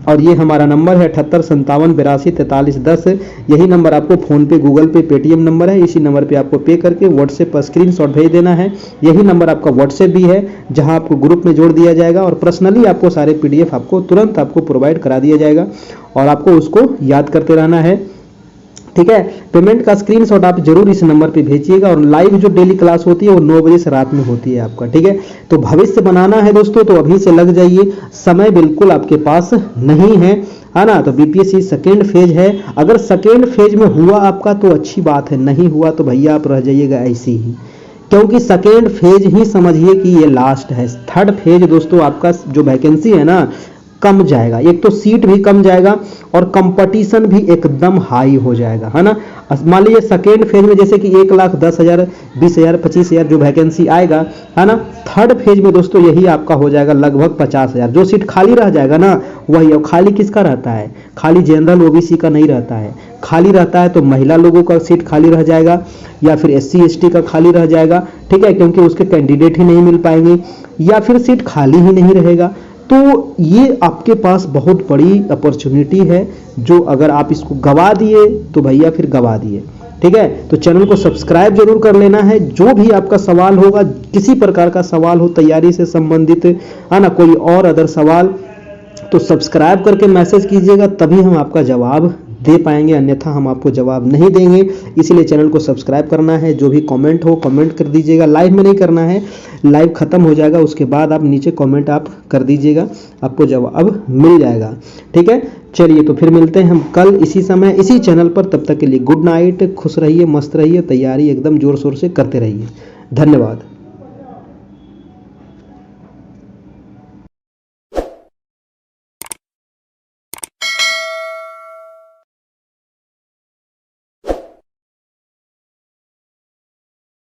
और ये हमारा नंबर है 7857824310। यही नंबर आपको फोन पे, गूगल पे, पेटीएम नंबर है। इसी नंबर पे आपको पे करके व्हाट्सएप पर स्क्रीनशॉट भेज देना है। यही नंबर आपका व्हाट्सएप भी है, जहां आपको ग्रुप में जोड़ दिया जाएगा, और पर्सनली आपको सारे पीडीएफ आपको तुरंत आपको प्रोवाइड करा दिया जाएगा, और आपको उसको याद करते रहना है, ठीक है? पेमेंट का स्क्रीनशॉट आप जरूर इस नंबर पे भेजिएगा। और लाइव जो डेली क्लास होती है वो 9 बजे से रात में होती है आपका, ठीक है? तो भविष्य बनाना है दोस्तों, तो अभी से लग जाइए, समय बिल्कुल आपके पास नहीं है ना? तो बीपीएससी सेकेंड फेज है। अगर सेकेंड फेज में हुआ आपका तो अच्छी बात है, नहीं हुआ तो भैया आप रह जाइएगा ऐसे ही, क्योंकि सेकेंड फेज ही समझिए कि ये लास्ट है। थर्ड फेज दोस्तों आपका जो वैकेंसी है ना, कम जाएगा। एक तो सीट भी कम जाएगा, और कंपटीशन भी एकदम हाई हो जाएगा, है ना? मान लीजिए सेकेंड फेज में जैसे कि 1,10,000, 20,000, 25,000 जो वैकेंसी आएगा, है ना? थर्ड फेज में दोस्तों यही आपका हो जाएगा लगभग 50,000। जो सीट खाली रह जाएगा ना, वही। और खाली किसका रहता है? खाली जनरल ओबीसी का नहीं रहता है। खाली रहता है तो महिला लोगों का सीट खाली रह जाएगा, या फिर SC ST का खाली रह जाएगा, ठीक है? क्योंकि उसके कैंडिडेट ही नहीं मिल पाएंगे, या फिर सीट खाली ही नहीं रहेगा। तो ये आपके पास बहुत बड़ी अपॉर्चुनिटी है, जो अगर आप इसको गवा दिए तो भैया फिर गवा दिए, ठीक है? तो चैनल को सब्सक्राइब जरूर कर लेना है। जो भी आपका सवाल होगा, किसी प्रकार का सवाल हो तैयारी से संबंधित, है ना, कोई और अदर सवाल, तो सब्सक्राइब करके मैसेज कीजिएगा, तभी हम आपका जवाब दे पाएंगे, अन्यथा हम आपको जवाब नहीं देंगे। इसीलिए चैनल को सब्सक्राइब करना है। जो भी कमेंट हो कमेंट कर दीजिएगा, लाइव में नहीं करना है, लाइव खत्म हो जाएगा उसके बाद आप नीचे कमेंट आप कर दीजिएगा, आपको जवाब मिल जाएगा। ठीक है, चलिए तो फिर मिलते हैं हम कल इसी समय इसी चैनल पर। तब तक के लिए गुड नाइट, खुश रहिए, मस्त रहिए, तैयारी एकदम जोर शोर से करते रहिए। धन्यवाद।